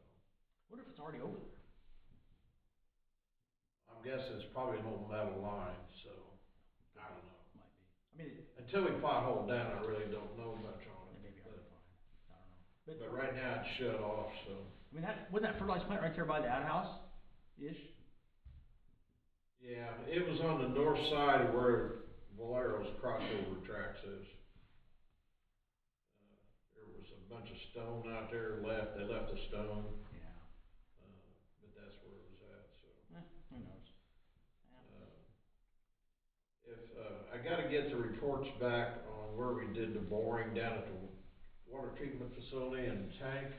What if it's already over there? I'm guessing it's probably an old metal line, so, I don't know. Might be. I mean, Until we pothole down, I really don't know much on it it, may be hard to find, I don't know. but right now it's shut off, so. I mean, wasn't that fertilizer plant right there by the outhouse-ish? Yeah, it was on the north side of where Valero's crossover tracks is. There was a bunch of stone out there left, they left the stone, Yeah. but that's where it was at, so. Who knows? I gotta get the reports back on where we did the boring down at the water treatment facility and tank.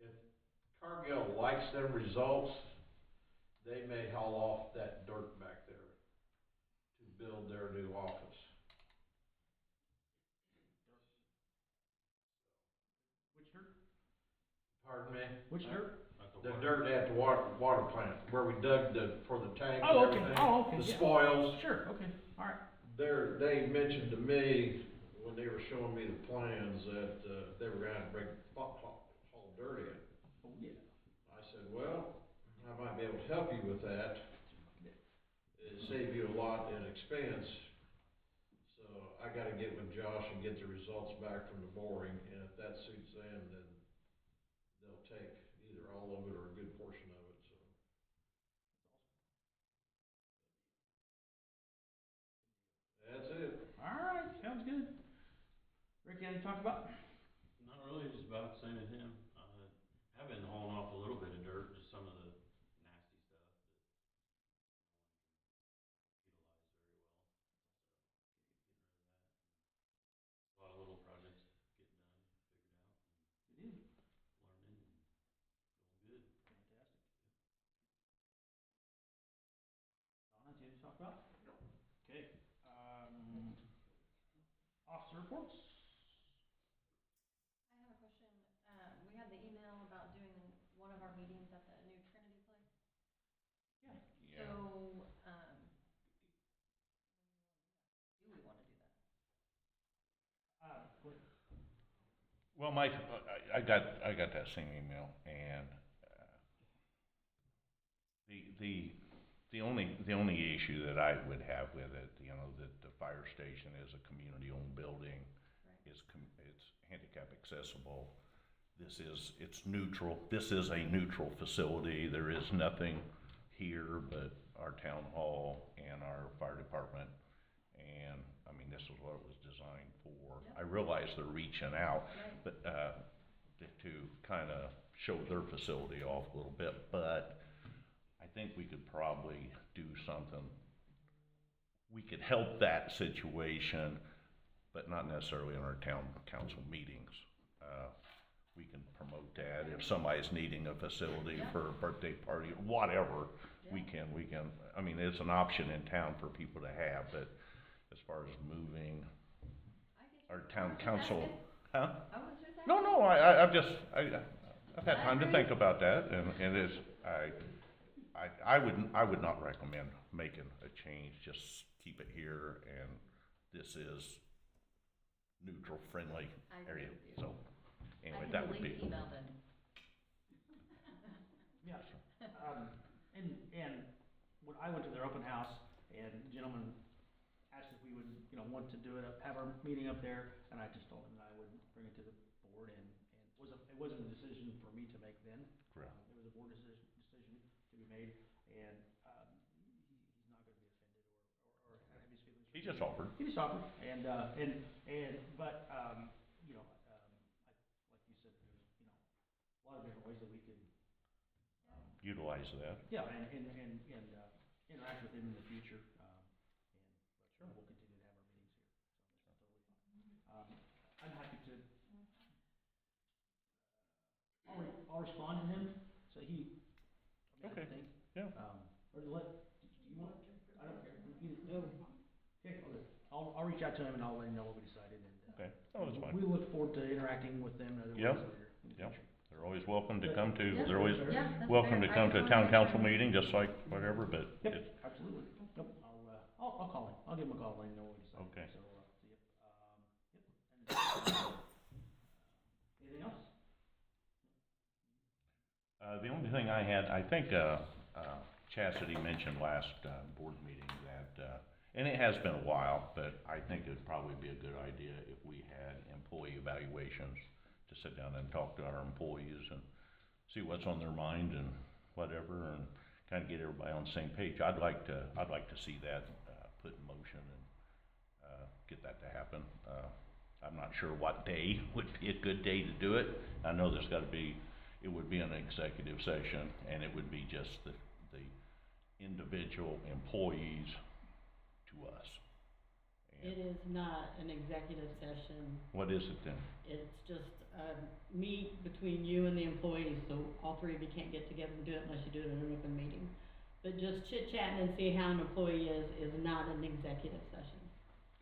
If Cargill likes them results, they may haul off that dirt back there to build their new office. Which dirt? Pardon me? Which dirt? The dirt at the water plant, where we dug for the tank and Oh, okay, everything. The yeah. spoils. Sure, okay, alright. They mentioned to me, when they were showing me the plans, that, they were gonna bring, haul dirt in. Oh, yeah. I said, well, I might be able to help you with that. It'd save you a lot in expense. So I gotta get with Josh and get the results back from the boring, and if that suits them, then they'll take either all of it or a good portion of it, so. That's it. Alright, sounds good. Rick, anything to talk about? Not really, just about the same as him. I've been hauling off a little bit of dirt, just some of the nasty stuff that no one can utilize very well. So, getting rid of that. A lot of little projects getting done, figured out, Good deal. learning and going good. Fantastic. Donna, anything to talk about? No. Okay, officer reports? I have a question. We had the email about doing one of our meetings at the new Trinity place. Yeah. So, do we wanna do that? Well, Mike, I got that same email, and, the only issue that I would have with it, that the fire station is a community-owned building. Right. It's handicap accessible. It's neutral. This is a neutral facility. There is nothing here but, our town hall and our fire department. And, I mean, this is what it was designed for. Yep. I realize they're reaching out, Right. but, to kinda show their facility off a little bit, but I think we could probably do something. We could help that situation, but not necessarily in our town council meetings. We can promote that, if somebody's needing a facility Yeah. for a birthday party, whatever, we Yeah. can, I mean, it's an option in town for people to have, but as far as moving I get you. our town I was council, just huh? asking. I was just asking. No, I've had time to think about that, and it's, I would not recommend making a change, just keep it here, and this is neutral, friendly I agree area, with you. so, anyway, that would be. I can delete email then. Yeah, and when I went to their open house, and the gentleman asked if we would, want to do it, have our meeting up there, and I just told him that I would bring it to the board, and it wasn't a decision for me to make then. Correct. It was a board decision to be made, and, he's not gonna be offended or have his feelings. He just offered. He just offered, but, like you said, there's, a lot of different ways that we can, Utilize that. yeah, and interact with him in the future, but we'll continue to have our meetings here, so that's totally fine. I'm happy to, I'll respond to him, so he, Okay, I think, yeah. or let, you want, I don't care, either, okay, I'll reach out to him and I'll let him know what we decided, and, Okay, oh, that's fine. we look forward to interacting with them and other Yep, ones later in the yep. future. They're always welcome to come to, Yeah. they're always Yeah, that's welcome to fair. come I to a just town wanna council make sure. meeting, just like whatever, but Yep, it's, absolutely, yep, I'll call him, I'll give him a call, let him know what we decided. Okay. So, yep, anything else? the only thing I had, I think, Chastity mentioned last, board meeting that, and it has been a while, but I think it'd probably be a good idea if we had employee evaluations to sit down and talk to our employees and see what's on their mind and whatever, and kind of get everybody on the same page. I'd like to see that, put in motion and, get that to happen. I'm not sure what day would be a good day to do it. I know there's gotta be, it would be an executive session, and it would be just the individual employees to us. It And is not an executive session. what is it then? It's just a meet between you and the employees, so all three of you can't get together and do it unless you do it in an open meeting. But just chit-chatting and see how an employee is not an executive session.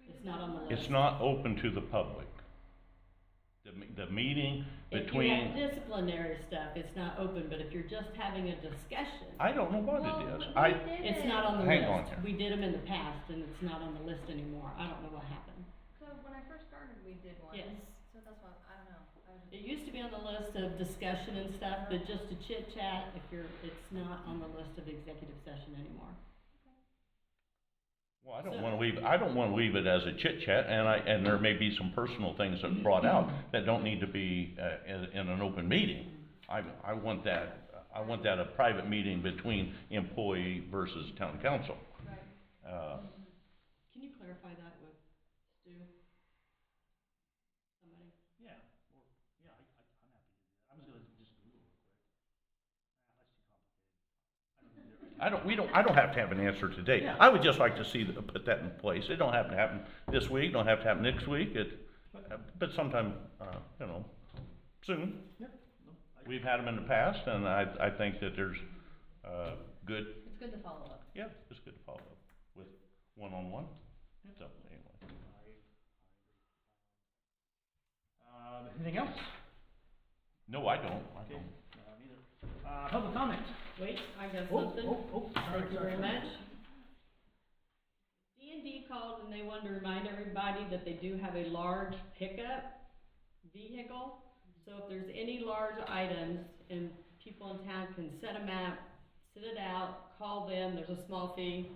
It's not on the list. It's not open to the public. The meeting If you have between, disciplinary stuff, it's not open, but if you're just having a discussion, I don't know what it is. Well, I, we did it's it. not on the Hang list. on here. We did them in the past and it's not on the list anymore. I don't know what happened. So when I first started, we did one. Yes. So that's why, I don't know, I was just. It used to be on the list of discussion and stuff, but just to chit chat, it's not on the list of executive session anymore. well, I don't So- wanna leave it as a chit chat, and there may be some personal things that are brought out that don't need to be, in an open meeting. I want that a private meeting between employee versus town council. Right. Can you clarify that with Stu? Somebody? Yeah, I'm happy to do that. I was gonna just Google real quick. That's too complicated. I don't have to have an answer today. Yeah. I would just like to see, put that in place. It don't have to happen this week, don't have to happen next week, but sometime, soon. Yeah, no, We've had them in the past, and I think that there's, good, It's good to follow up. yeah, it's good to follow up with one-on-one. So, anyway. Anything else? No, I don't. Okay, neither. Public comment? Wait, I got Oh, something. sorry, Thank you very much. D&D called and they wanted to remind everybody that they do have a large pickup vehicle. So if there's any large items and people in town can set a map, sit it out, call them, there's a small fee.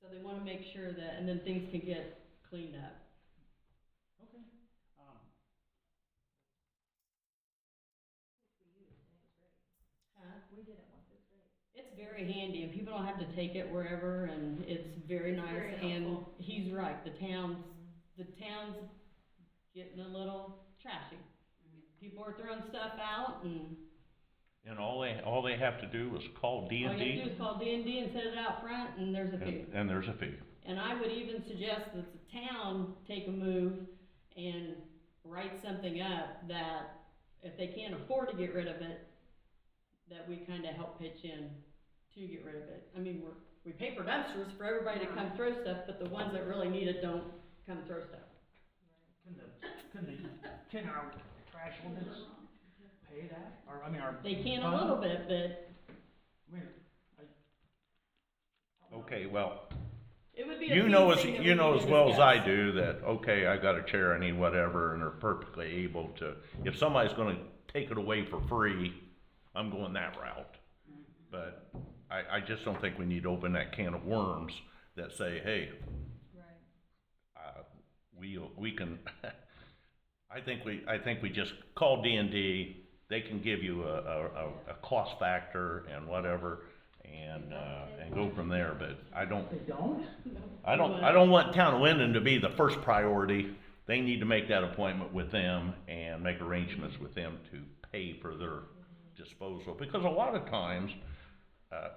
So they wanna make sure that, and then things can get cleaned up. Okay. Huh? We did it once, it's great. It's very handy, and people don't have to take it wherever, and it's very nice, very and helpful. he's right, the town's getting a little trashy. People are throwing stuff out, and And all they have to do is call D all and you have to do D, is call D&D and set it out front, and there's a fee. and there's a fee. And I would even suggest that the town take a move and write something up that if they can't afford to get rid of it, that we kinda help pitch in to get rid of it. I mean, we pay for dumpsters for everybody to come throw stuff, but the ones that really need it don't come throw stuff. Can our trash ordinance pay that? Or, I mean, our. They can a little bit, but I mean, Okay, well, it would be a you fee know thing that we you know need as to well as I discuss. do that, okay, I got a chair, I need whatever, and they're perfectly able to, if somebody's gonna take it away for free, I'm going that route. But I just don't think we need to open that can of worms that say, hey, Right. we can, I think we just call D&D, they can give you a cost factor and whatever, and go from there, but I don't want Town of Linden to be the first priority. They need to make that appointment with them and make arrangements with them to pay for their disposal, because a lot of times,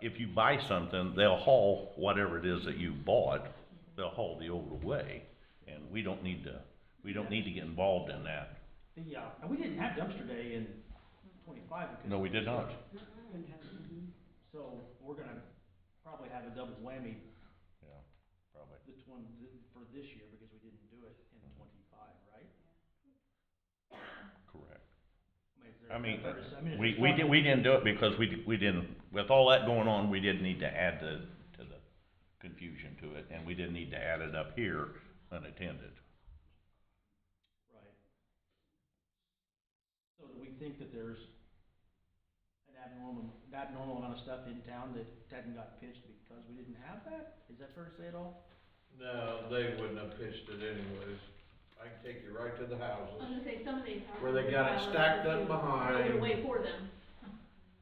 if you buy something, they'll haul whatever it is that you bought, they'll haul the old away, and we don't need to get involved in that. and we didn't have dumpster day in 25 because. No, we did not. So we're gonna probably have a double whammy Yeah, probably. for this year because we didn't do it in 25, right? Correct. I mean, is there- I is mean, there we didn't do it because we didn't, with all that going on, we didn't need to add to the confusion to it, and we didn't need to add it up here unattended. Right. So do we think that there's an abnormal amount of stuff in town that hadn't got pitched because we didn't have that? Is that fair to say at all? No, they wouldn't have pitched it anyways. I can take you right to the I houses. was gonna say, some of these houses. Where they got it stacked up behind. Put it away for them.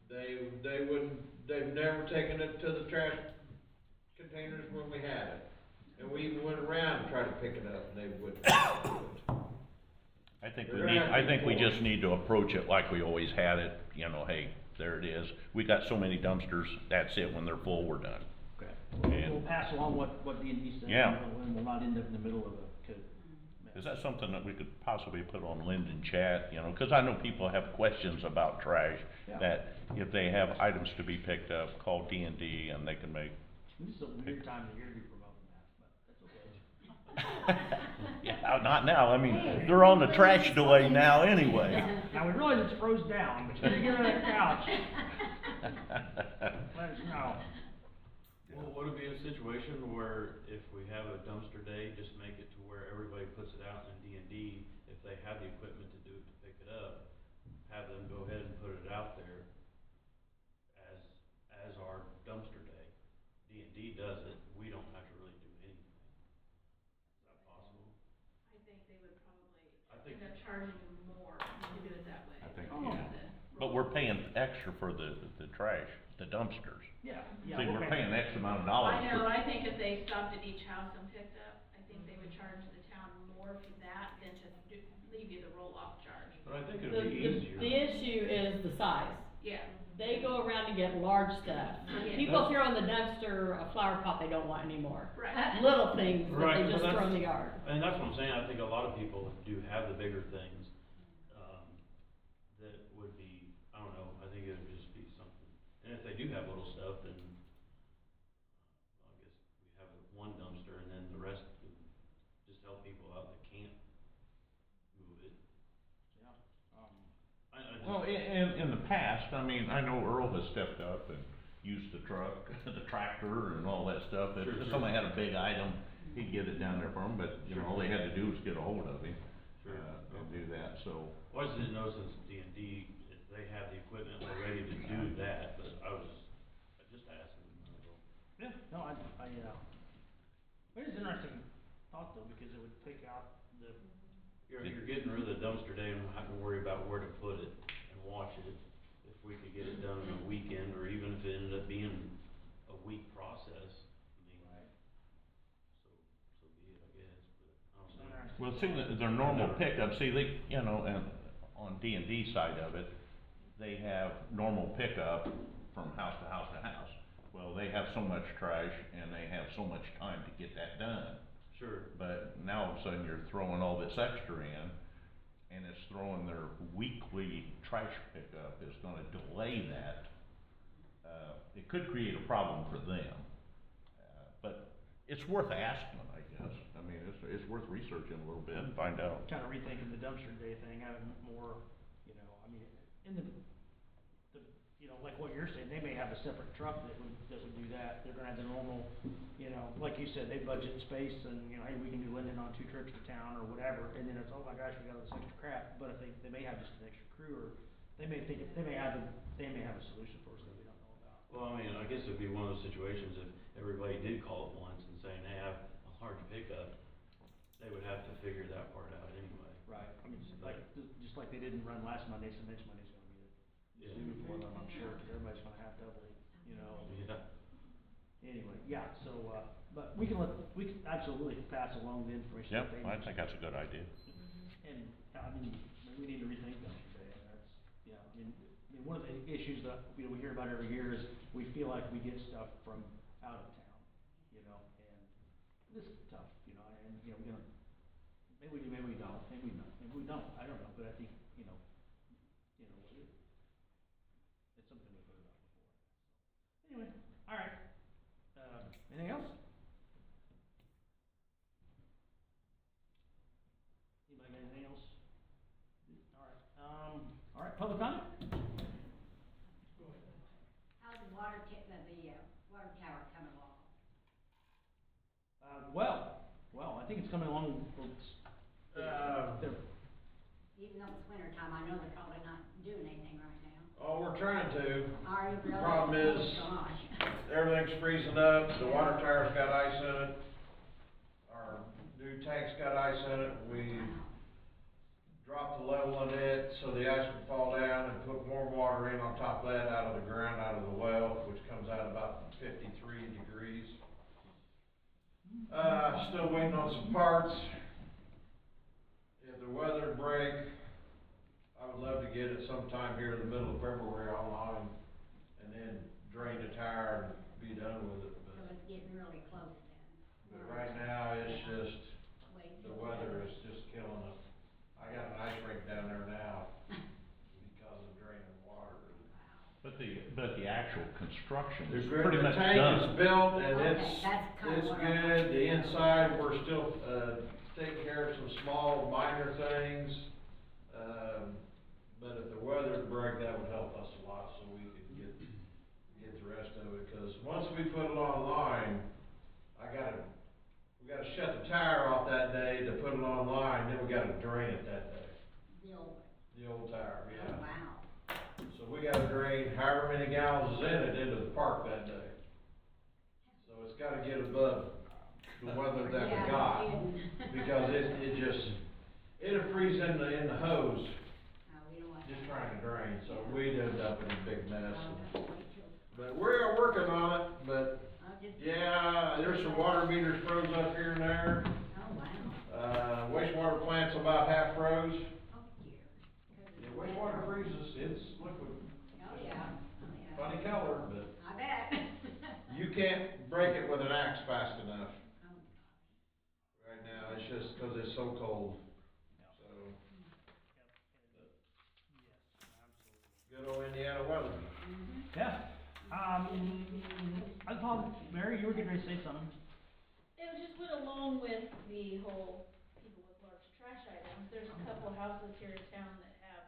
They wouldn't, they've never taken it to the trash containers when we had it. And we even went around and tried to pick it up, and they wouldn't do it. I think we just need to approach it like we always had it, you know, hey, there it is. We got so many dumpsters, that's it, when they're full, we're done. Okay. We'll pass along what D&D said. Yeah. And we'll not end up in the middle of a mess. Is that something that we could possibly put on Linden Chat, you know, cause I know people have questions about trash, Yeah. that if they have items to be picked up, call D&D and they can make. This is a weird time of year to be promoting that, but that's okay. Yeah, not now, I mean, they're on the trash delay now anyway. Now, we realize it's froze down, but you gotta get on that couch. Let us know. Well, would it be a situation where if we have a dumpster day, just make it to where everybody puts it out in D&D, if they have the equipment to do it, to pick it up, have them go ahead and put it out there as our dumpster day. D&D does it, we don't have to really do anything. Is that possible? I think they would probably I think- end up charging more to do it that way. I think, Oh. yeah. But we're paying extra for the trash, the dumpsters. Yeah. See, we're paying X amount of dollars I know, for, I think if they stopped at each house and picked up, I think they would charge the town more for that than to leave you the roll-off charge. But I think The, it'd be easier. the issue is the size. Yeah. They go around and get large stuff. Yeah. People throw in the dumpster a flower pot they don't want anymore. Right. Little things that Right, they just well, throw in that's- the yard. And that's what I'm saying, I think a lot of people do have the bigger things, that would be, I don't know, I think it would just be something. And if they do have little stuff, then, I guess we have one dumpster and then the rest can just help people out that can't move it. Yeah. I just. well, in the past, I mean, I know Earl has stepped up and used the truck, the tractor and all that stuff. If Sure. somebody had a big item, he'd get it down there for them, but, you know, all they had to do was get a hold of him, Sure. and do that, so. Well, I just didn't know since D&D, if they have the equipment all ready to do that, but I just asking. Yeah, no, it is an interesting thought though, because it would take out the, You're getting rid of the dumpster day and not having to worry about where to put it and watch it. If if we could get it done in a weekend, or even if it ended up being a week process, I mean, so be it, I guess, but I don't know. Well, see, their normal pickup, see, they, you know, and on D&D side of it, they have normal pickup from house to house to house. Well, they have so much trash and they have so much time to get that done. Sure. But now all of a sudden you're throwing all this extra in, and it's throwing their weekly trash pickup is gonna delay that. It could create a problem for them, but it's worth asking, I guess. I mean, it's worth researching a little bit and find out. Kind of rethinking the dumpster day thing, having more, you know, I mean, in the, you know, like what you're saying, they may have a separate truck that would do that. They're gonna have the normal, you know, like you said, they budget space and, you know, hey, we can do Linden on 2 trips to town or whatever, and then it's, oh my gosh, we got all this extra crap. But I think they may have just an extra crew, or they may think, they may have a solution for us that we don't know about. Well, I mean, I guess it'd be one of those situations if everybody did call at once and saying, hey, I have a large pickup, they would have to figure that part out anyway. Right, I mean, just like they didn't run last Monday, so next Monday's gonna be the due for them, I'm sure, 'cause everybody's gonna have double, you know. Yeah. Anyway, yeah, so, but we can absolutely pass along the information. Yep, that they I need. think that's a good idea. And, I mean, maybe we need to rethink that today, and that's, yeah, I mean, one of the issues that, you know, we hear about every year is we feel like we get stuff from out of town, you know, and this is tough, you know, and, you know, maybe we do, maybe we don't, maybe we don't, I don't know, but I think, you know, it's something we've heard about before. Anyway, all right, anything else? Anybody got anything else? All right, public comment? How's the water water tower coming along? Well, I think it's coming along, they're, Even though it's winter time, I know they're probably not doing anything right now. Oh, we're trying to. Are you really? Problem is, Oh, gosh. everything's freezing up, the water tower's got ice in it, our new tank's got ice in it, we dropped the level of it so the ice would fall down and put warm water in on top of that out of the ground, out of the well, which comes out about 53 degrees. Still waiting on some parts. If the weather break, I would love to get it sometime here in the middle of February online and then drain the tower and be done with it, So it's getting really close then. but right now, it's just, Wait the till weather is just killing us. I got an ice rink down there now because of draining water. But the actual construction The is pretty much tank is done. built and Okay, it's that's kinda what I good, the inside, we're still, taking care of some small minor things. But if the weather would break, that would help us a lot, so we could get the rest of it, cause once we put it online, we gotta shut the tower off that day to put it online, then we gotta drain it that day. The old tower, yeah. Oh, wow. So we gotta drain however many gallons is in it into the park that day. So it's gotta get above the weather that we Yeah, got, no kidding. because it'll freeze in the hose, No, we don't want just that. trying to drain, so we'd end up in a big mess. Oh, wait till- But we're working on it, but, I'll just- yeah, there's some water meters froze up here and there. Oh, wow. Wastewater plant's about half froze. Oh, dear. Yeah, wastewater freezes, it's liquid. Oh, yeah. Oh, yeah. Funny color, but I bet. you can't break it with an axe fast enough. Oh, Right now, it's just 'cause it's so cold, so, good old Indiana weather. yeah, I thought, Mary, you were getting ready to say something. It just went along with the whole people with large trash items. There's a couple of houses here in town that have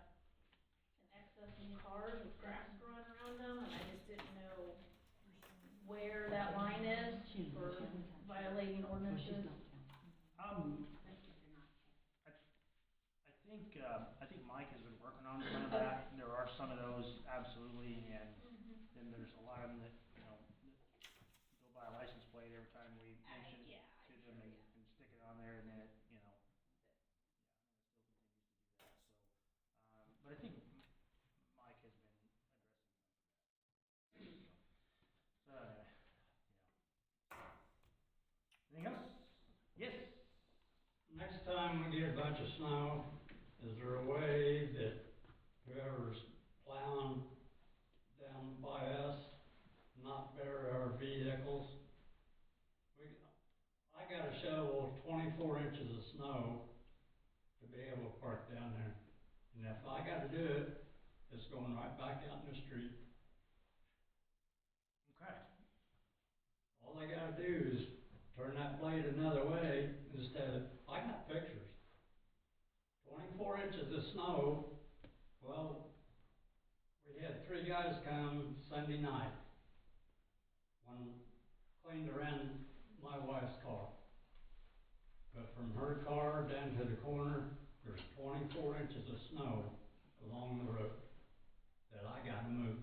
an excess in cars with grass growing around them, and I just didn't know where that line is for violating ordinances. I think Mike has been working on some of that. There are some of those, absolutely, and then there's a lot of them that, you know, that go by a license plate every time we mention it Yeah, to them and stick it on there, and then it, you know, but I think Mike has been addressing time we get a bunch of snow, is there a way that whoever's plowing down by us not bury our vehicles? I gotta shovel 24 inches of snow to be able to park down there. And if I gotta do it, it's going right back out in the street. Okay. All I gotta do is turn that blade another way instead of, I got pictures. 24 inches of snow, well, we had 3 guys come Sunday night. One cleaned around my wife's car. But from her car down to the corner, there's 24 inches of snow along the road that I gotta move.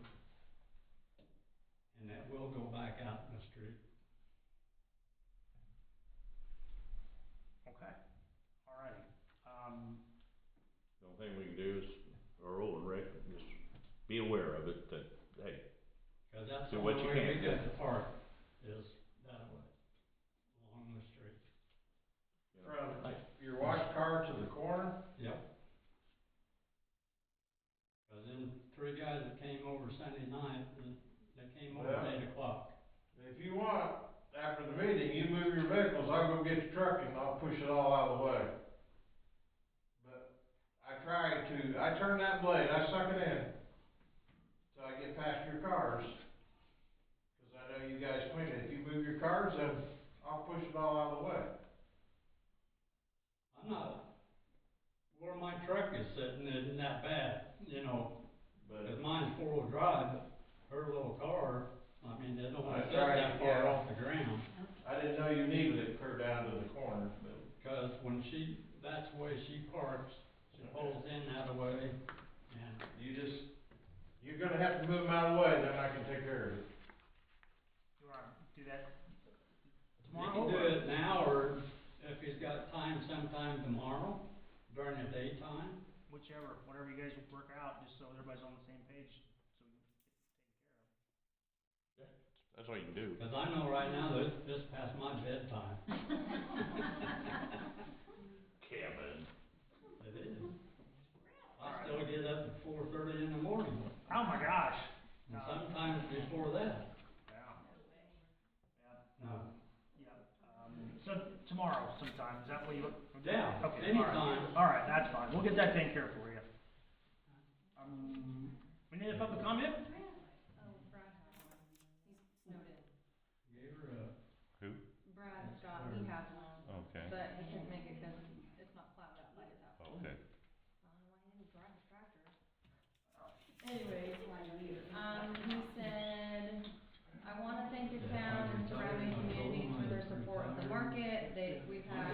And that will go back out in the street. Okay, all righty. The only thing we can do is, Earl and Rick, just be aware of it, that, hey, Cause that's do the what only you way we can. get to park, is that way, along the street. you know, From your wife's car to the corner? Yep. Cause then 3 guys that came over Sunday night, and they came over Well- at 8 o'clock. If you want, after the meeting, you move your vehicles, I'll go get your truck and I'll push it all out of the way. But I turn that blade, I suck it in, till I get past your cars. Cause I know you guys clean it, if you move your cars, then I'll push it all out of the way. I'm not, where my truck is sitting isn't that bad, you know, But cause mine's 4-wheel drive, but her little car, I mean, they don't I sit tried, that far yeah. off the ground. I didn't know you needed it clear down to the corner, but. Cause when that's the way she parks, she pulls in that way, and You're gonna have to move them out of the way, then I can take care of it. You wanna do that you tomorrow? can do or- it now, or if he's got time sometime tomorrow, during the daytime. Whichever, whatever you guys work out, just so everybody's on the same page, so we can get it taken care of. that's all you can do. Cause I know right now that it's just past my bedtime. Kevin. It is. I still get up at 4:30 in the morning, Oh my gosh. and sometimes before that. Yeah. Yeah, No. so tomorrow sometime, is that what you? Yeah, Okay, all right. anytime. All right, that's fine, we'll get that taken care of for you. We need a public comment? Oh, Brad has one. He's snowed in. Gave her a, Who? Brad Scott, he has one, Okay, but he couldn't make it because it's not plowed out by his house. okay. I don't know why he didn't drive his tractor. Anyways, he said, I wanna thank the town and surrounding communities for their support of the market. We've had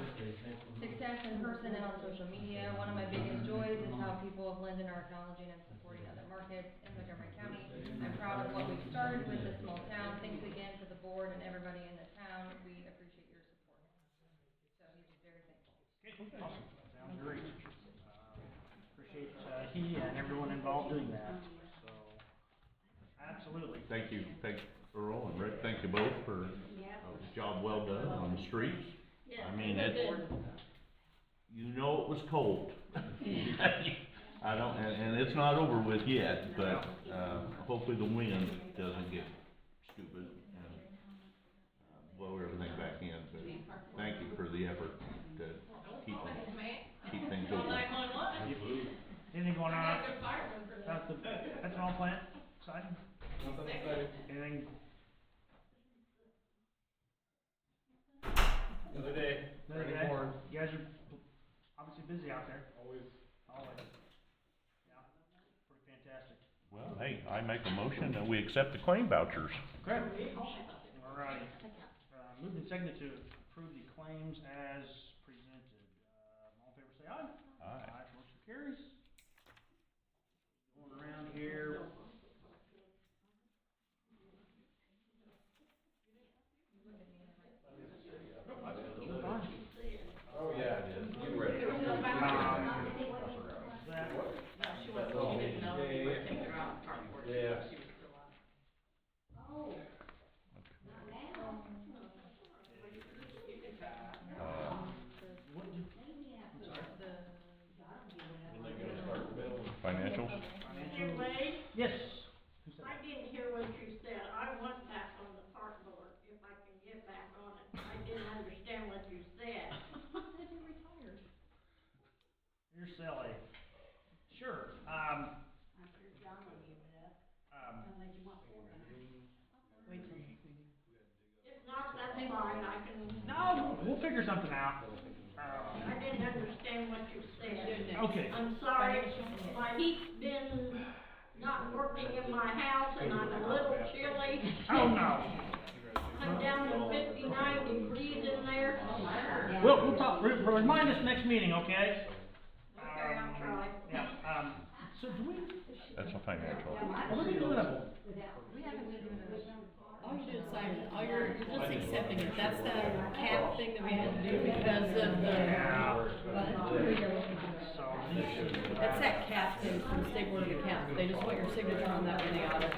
success in person and on social media. One of my biggest joys is how people of Linden are acknowledging and supporting other markets in Montgomery County. I'm proud of what we've started with this small town. Thanks again to the board and everybody in the town. We appreciate your support. So he's very thankful. Okay, awesome, sounds great. Appreciate, he and everyone involved doing that, so, absolutely. Thank you, Earl and Rick, thank you both for a job well done on the streets. Yeah, I mean, they're it's, good. you know it was cold. I don't, and it's not over with yet, but, hopefully the wind doesn't get stupid and, blow everything back in, but thank you for the effort to keep things open. Anything going on? That's an all plant side? Anything? Another day, Another ready day? for it. You guys are obviously busy out there. Always. Always. Yeah, pretty fantastic. Well, hey, I make a motion that we accept the claim vouchers. Okay. All right. Moved and seconded to approve the claims as presented. All in favor say aye. Aye. Motion carries. Going around here. Oh, yeah, I did. You read it. That, Yeah. didn't understand what you said. You're silly. Sure, I'm sure John will give it up, unless you want four tonight. If not, that's fine, I can. no, we'll figure something out. I didn't understand what you said. Okay. I'm sorry, my heat's been not working in my house and I'm a little chilly. Oh, no. I'm down to 59 degrees in there. We'll talk, remind us next meeting, okay? Okay, I'll try. Yeah, so do we, That's a financial. are we doing a, All you do is sign it, you're just accepting it, that's that cap thing that we had to do because of the. so, That's that cap thing from the State Board of Accounts, they just want your signature on that when they audit.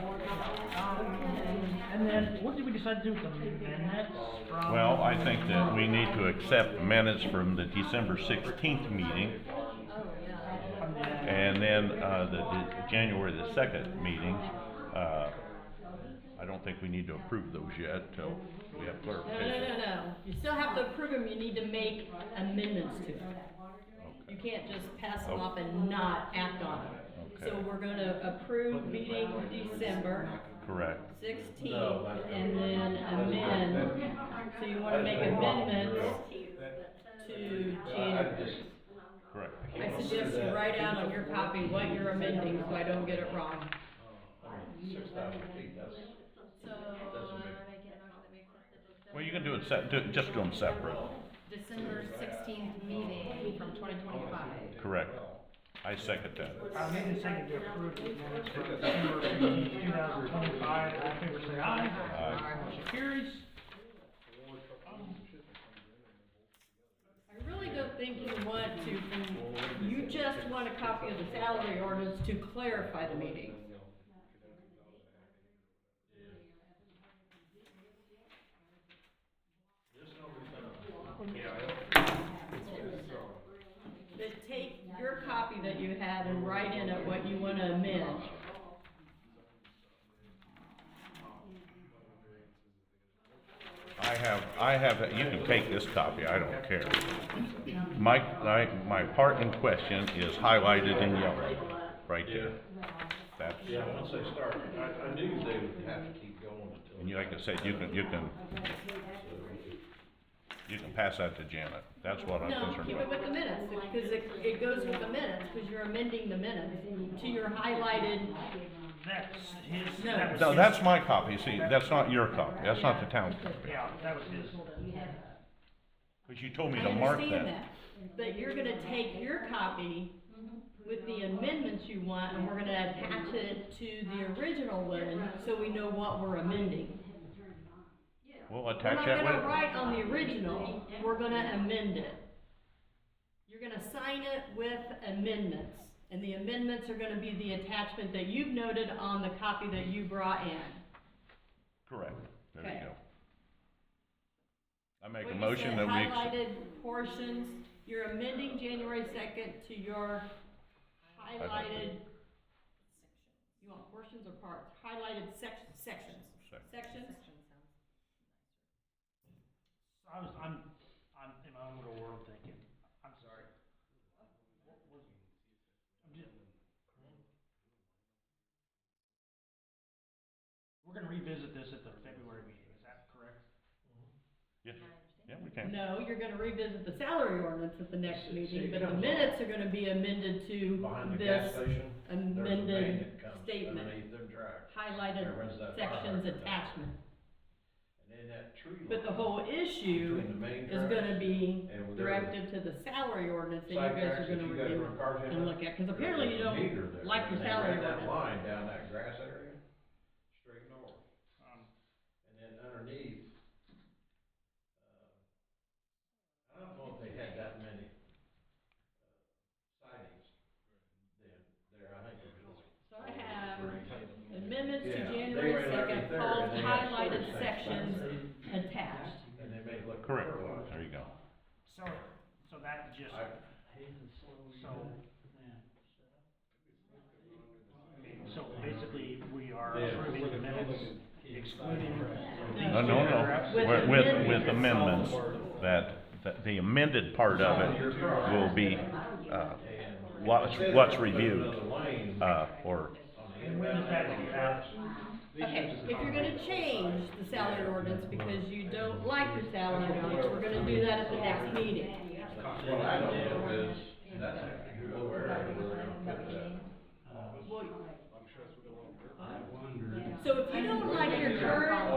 and then, what did we decide to do with the minutes from? Well, I think that we need to accept minutes from the December 16th meeting, and then, the January the 2nd meeting. I don't think we need to approve those yet till we have clarification. No, you still have to approve them, you need to make amendments to them. You can't just pass them off and not act on them. So Okay. we're gonna approve meeting December Correct. 16th and then amend, so you wanna make amendments to January. Correct. I suggest you write out on your copy what you're amending, so I don't get it wrong. 6,000 feet, that's. So, I'm making a motion that we accept the December. Well, you can do it just do them separate. December 16th meeting from 2025. Correct. I second that. I need a second to approve the minutes from December 15th, 2025, all in favor say aye. Aye. Motion carries. I really don't think you want to, you just want a copy of the salary ordinance to clarify the meetings. But take your copy that you had and write in it what you wanna amend. I have, you can take this copy, I don't care. My part in question is highlighted in yellow, right there. That's, Yeah, once they start, I knew they would have to keep going until. and like I said, you can pass that to Janet, that's what I'm No, concerned keep it about. with the minutes, because it goes with the minutes, because you're amending the minutes to your highlighted. That's his, No. that was No, his. that's my copy, see, that's not your copy, that's not the town's copy. Yeah, that was his. Because you told me I to mark understand that. but you're gonna take your copy with the amendments you want, and we're gonna attach it to the original one, so we know what we're amending. We'll We're attach not that gonna with, write on the original, we're gonna amend it. You're gonna sign it with amendments, and the amendments are gonna be the attachment that you've noted on the copy that you brought in. correct, there you Okay. go. I make a What you motion said, that we, highlighted portions, you're amending January 2nd to your highlighted, you want portions or parts? Highlighted sections. Sections? I'm in my own little world thinking, I'm sorry. What was, I'm just. We're gonna revisit this at the February meeting, is that correct? yes, yeah, we can. No, you're gonna revisit the salary ordinance at the next meeting, but the minutes are gonna be amended to Behind the this gas station, there's a main amended that comes statement, underneath them tracks. highlighted That runs that sections fire hydrant down. attachment. And then that tree But the line whole issue between the main is tracks gonna be and where directed to the salary ordinance that you side guys tracks are that gonna you guys review run cars in. and look at, cause apparently you there's a meter don't there, like your and they salary ran that ordinance. line down that grass area, straight north. Um, And then underneath, I don't know if they had that many, sightings then, there, I think it was only. So I have amendments to Yeah, they January ran second underneath there, called and they had highlighted storage sections tanks. attached. And they made it look. Correct, fertilizer. there you go. so that just, I- so basically, we are Yeah. approving the minutes excluding the. No, no, paragraphs? with amendments, that the amended part of it will be, what's reviewed, or, And when does that happen? Okay, if you're gonna change the salary ordinance because you don't like your salary ordinance, we're gonna do that at the next meeting. What I don't know is, that's, where we're gonna put that. Well, I wonder. so if you don't like your current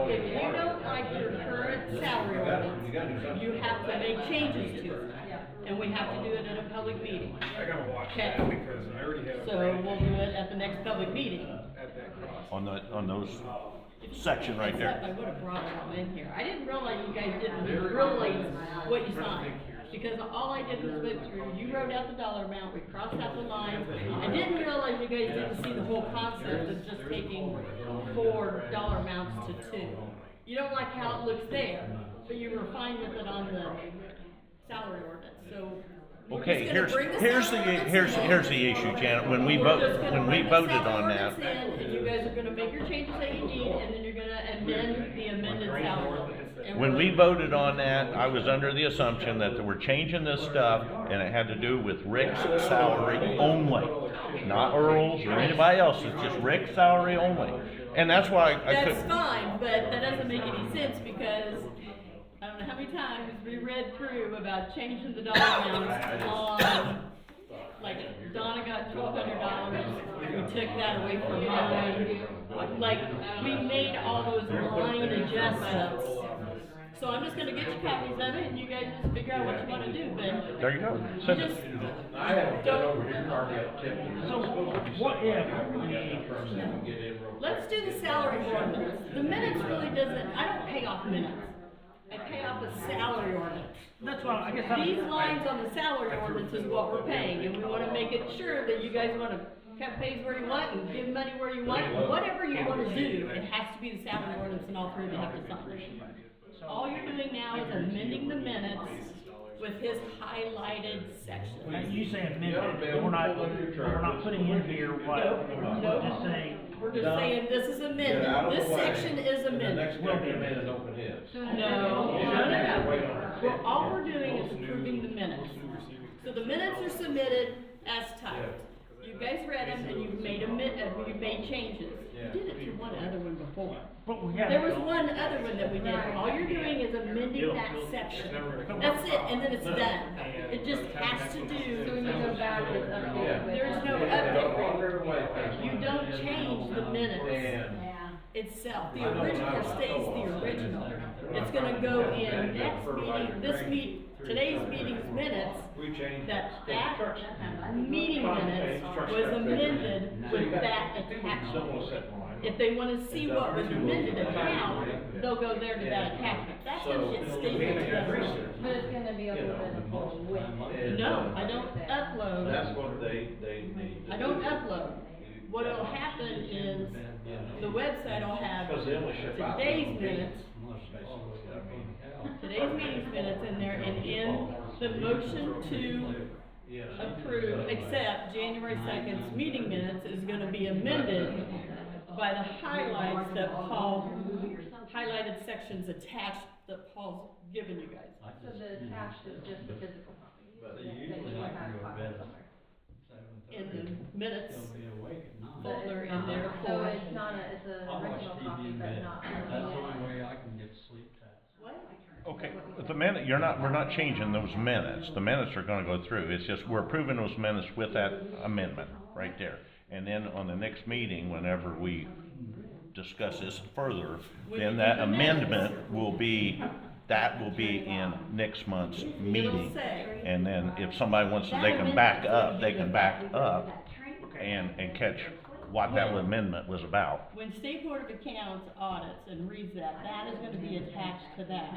salary ordinance, you have to make changes to it. And we have to do it at a public meeting. I gotta watch Okay. that because I already have. So we'll do it at the next public meeting. At that cross. on those section right Except there. I would have brought it all in here. I didn't realize you guys didn't realize what you signed. Because all I did was went through, you wrote out the dollar amount, we crossed out the lines. I didn't realize you guys didn't see the whole concept of just taking 4 dollar amounts to 2. You don't like how it looks there, but you were fine with it on the salary ordinance, so. we're just Okay, gonna bring here's the salary ordinance in. here's the issue, Janet, when we We're just gonna bring the voted salary on that. ordinance in, and you guys are gonna make your changes that you need, and then you're gonna amend the amended salary ordinance. And When we're- we voted on that, I was under the assumption that they were changing this stuff, and it had to do with Rick's salary only. Not Earl's or anybody else's, just Rick's salary only. And that's why I That's couldn't, fine, but that doesn't make any sense because I don't know how many times we read through about changing the dollar amounts on, like, Donna got $1,200, we took that away from mine. Like, we made all those line adjustments. So I'm just gonna get you copies of it and you guys just figure out what you wanna do, but there you go. you Send just, it. I haven't been over here, hardly got tipped. So what if let's do the salary ordinance. The minutes really doesn't, I don't pay off minutes. I pay off the salary ordinance. that's what, I guess I'm. These lines on the salary ordinance is what we're paying, and we wanna make it sure that you guys wanna cut pays where you want and give money where you want. Whatever you wanna do, it has to be the salary ordinance and all three of you have to sign it. All you're doing now is amending the minutes with his highlighted section. Now, you say amendment, but we're not putting in here what, Nope. we're just saying, We're just saying this is amended, this section is The next amended. guy come in and open his. Well, all we're doing is approving the minutes. So the minutes are submitted as typed. You guys read them and you've made you made changes. You did it to one other one before. but we have. There was one other one that we did. All you're doing is amending that section. That's it, and then it's done. It just has to So when do, you go back, it's updated with. there's no update. You don't change the minutes And itself. The original stays the original. It's gonna go in next meeting, today's meeting's minutes, we changed. that meeting minutes was amended with that attachment. If they wanna see what was amended attachment, they'll go there to that attachment. That's gonna get stapled together. But it's gonna be a little bit of a width. No, I don't upload. That's what they need. I don't upload. What'll happen is, the website will have Because they only ship out. today's minutes, Unless they all look at me. today's meeting's minutes in there, and in the motion to Yes. approve, accept January 2nd's meeting minutes is gonna be amended by the highlights that Paul, highlighted sections attached that Paul's given you guys. So the attached is just the physical copy. But that usually you I have can go to copies bed somewhere. In 7:30. the minutes They'll be awake at 9. But folder it's in there So for, it's not it's an I'll watch original TV copy, in but bed. not. That's the only way I can get sleep tasks. what? Okay, the minute, we're not changing those minutes. The minutes are gonna go through. It's just, we're approving those minutes with that amendment right there. And then on the next meeting, whenever we discuss this further, then that amendment will be, in next month's meeting. It'll say, And then if somebody wants to, they can back up, and catch what that amendment was about. when State Board of Accounts audits and reads that, that is gonna be attached to that.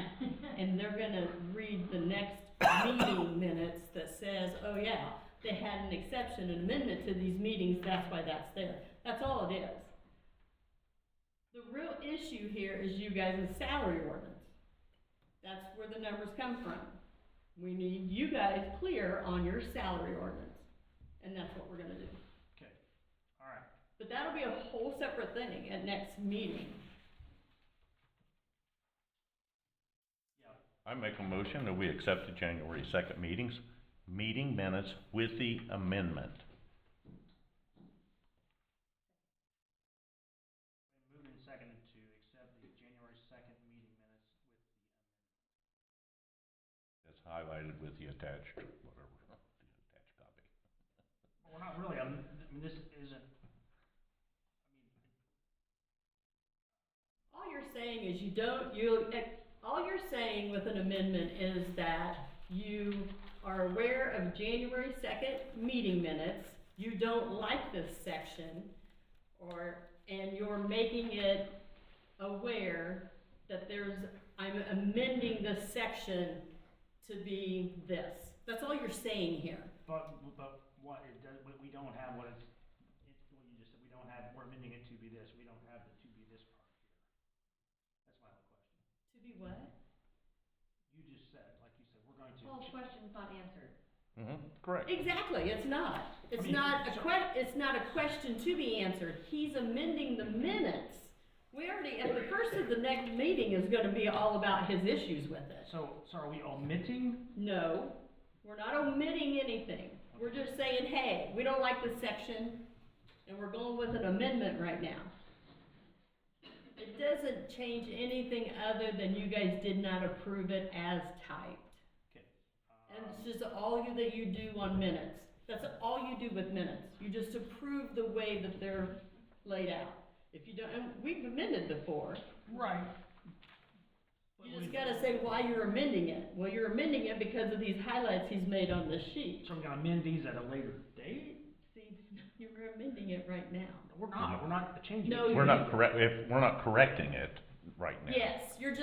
And they're gonna read the next meeting minutes that says, oh yeah, they had an exception, an amendment to these meetings, that's why that's there. That's all it is. The real issue here is you guys' salary ordinance. That's where the numbers come from. We need you guys clear on your salary ordinance, and that's what we're gonna do. Okay, all right. But that'll be a whole separate thing at next meeting. I make a motion that we accept the January 2nd meeting minutes with the amendment. Moved and seconded to accept the January 2nd meeting minutes with the It's highlighted with the attached, whatever, the attached copy. Well, we're not really, I mean, this isn't, All you're saying is all you're saying with an amendment is that you are aware of January 2nd meeting minutes, you don't like this section, and you're making it aware that I'm amending this section to be this. That's all you're saying here. but what it does, we don't have what it's, what you just said, we don't have, we're amending it to be this, we don't have the to be this part here. That's my whole question. To be what? You just said, like you said, we're going to. Paul's question's not answered. Correct. Exactly, it's not. It's I mean, not so- it's not a question to be answered. He's amending the minutes. We already, at the first of the next meeting is gonna be all about his issues with it. So are we omitting? No, we're not omitting anything. We're just saying, hey, we don't like this section, and we're going with an amendment right now. It doesn't change anything other than you guys did not approve it as typed. Okay. And it's just all that you do on minutes. That's all you do with minutes. You just approve the way that they're laid out. If you don't, and we've amended before. Right. You just gotta say why you're amending it. Well, you're amending it because of these highlights he's made on this sheet. So we're gonna amend these at a later date? See, you're amending it right now. We're not changing it. No, We're not we're not correcting it right now. Yes, you're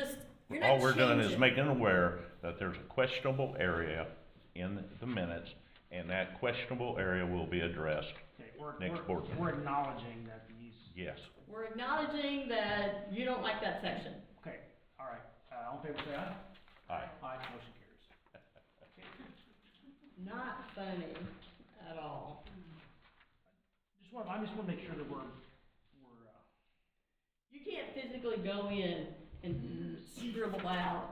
not All we're doing is changing. making aware that there's a questionable area in the minutes, and that questionable area will be addressed. Okay, Next board meeting. we're acknowledging that these, Yes. We're acknowledging that you don't like that section. okay, all right, all in favor say aye. Aye. Aye, motion carries. Not funny at all. I just wanna make sure that we're, You can't physically go in and scribble out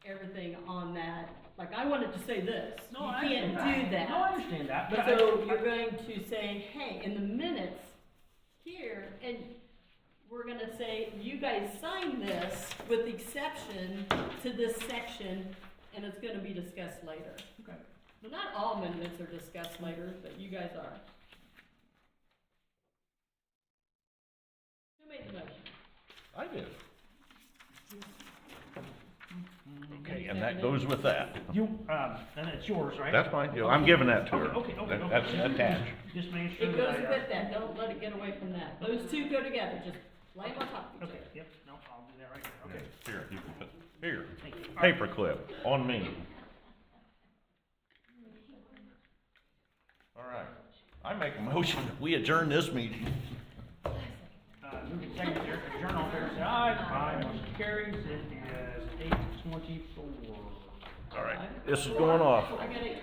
everything on that. Like, I wanted to say this. No, You I can't understand do that. No, I understand that, but So you're going to say, hey, in the minutes here, and we're gonna say, you guys sign this with exception to this section, and it's gonna be discussed later. Okay. Well, not all amendments are discussed later, but you guys are. Who made the motion? I did. Okay, You and that seconded? goes with that. You, and it's yours, right? That's fine, I'm giving that to her. Okay. That's attached. Just making sure It that goes I, with that, don't let it get away from that. Those two go together, just lay them on top of each Okay, other. yep, no, I'll do that right here, okay. Here, you can put, here, Thank you. All right. paperclip, on me. All right, I make a motion that we adjourn this meeting. Moving second here, adjourn, all in favor say aye. Aye, motion carries, it is 8:24. All right, this is going off. I got it.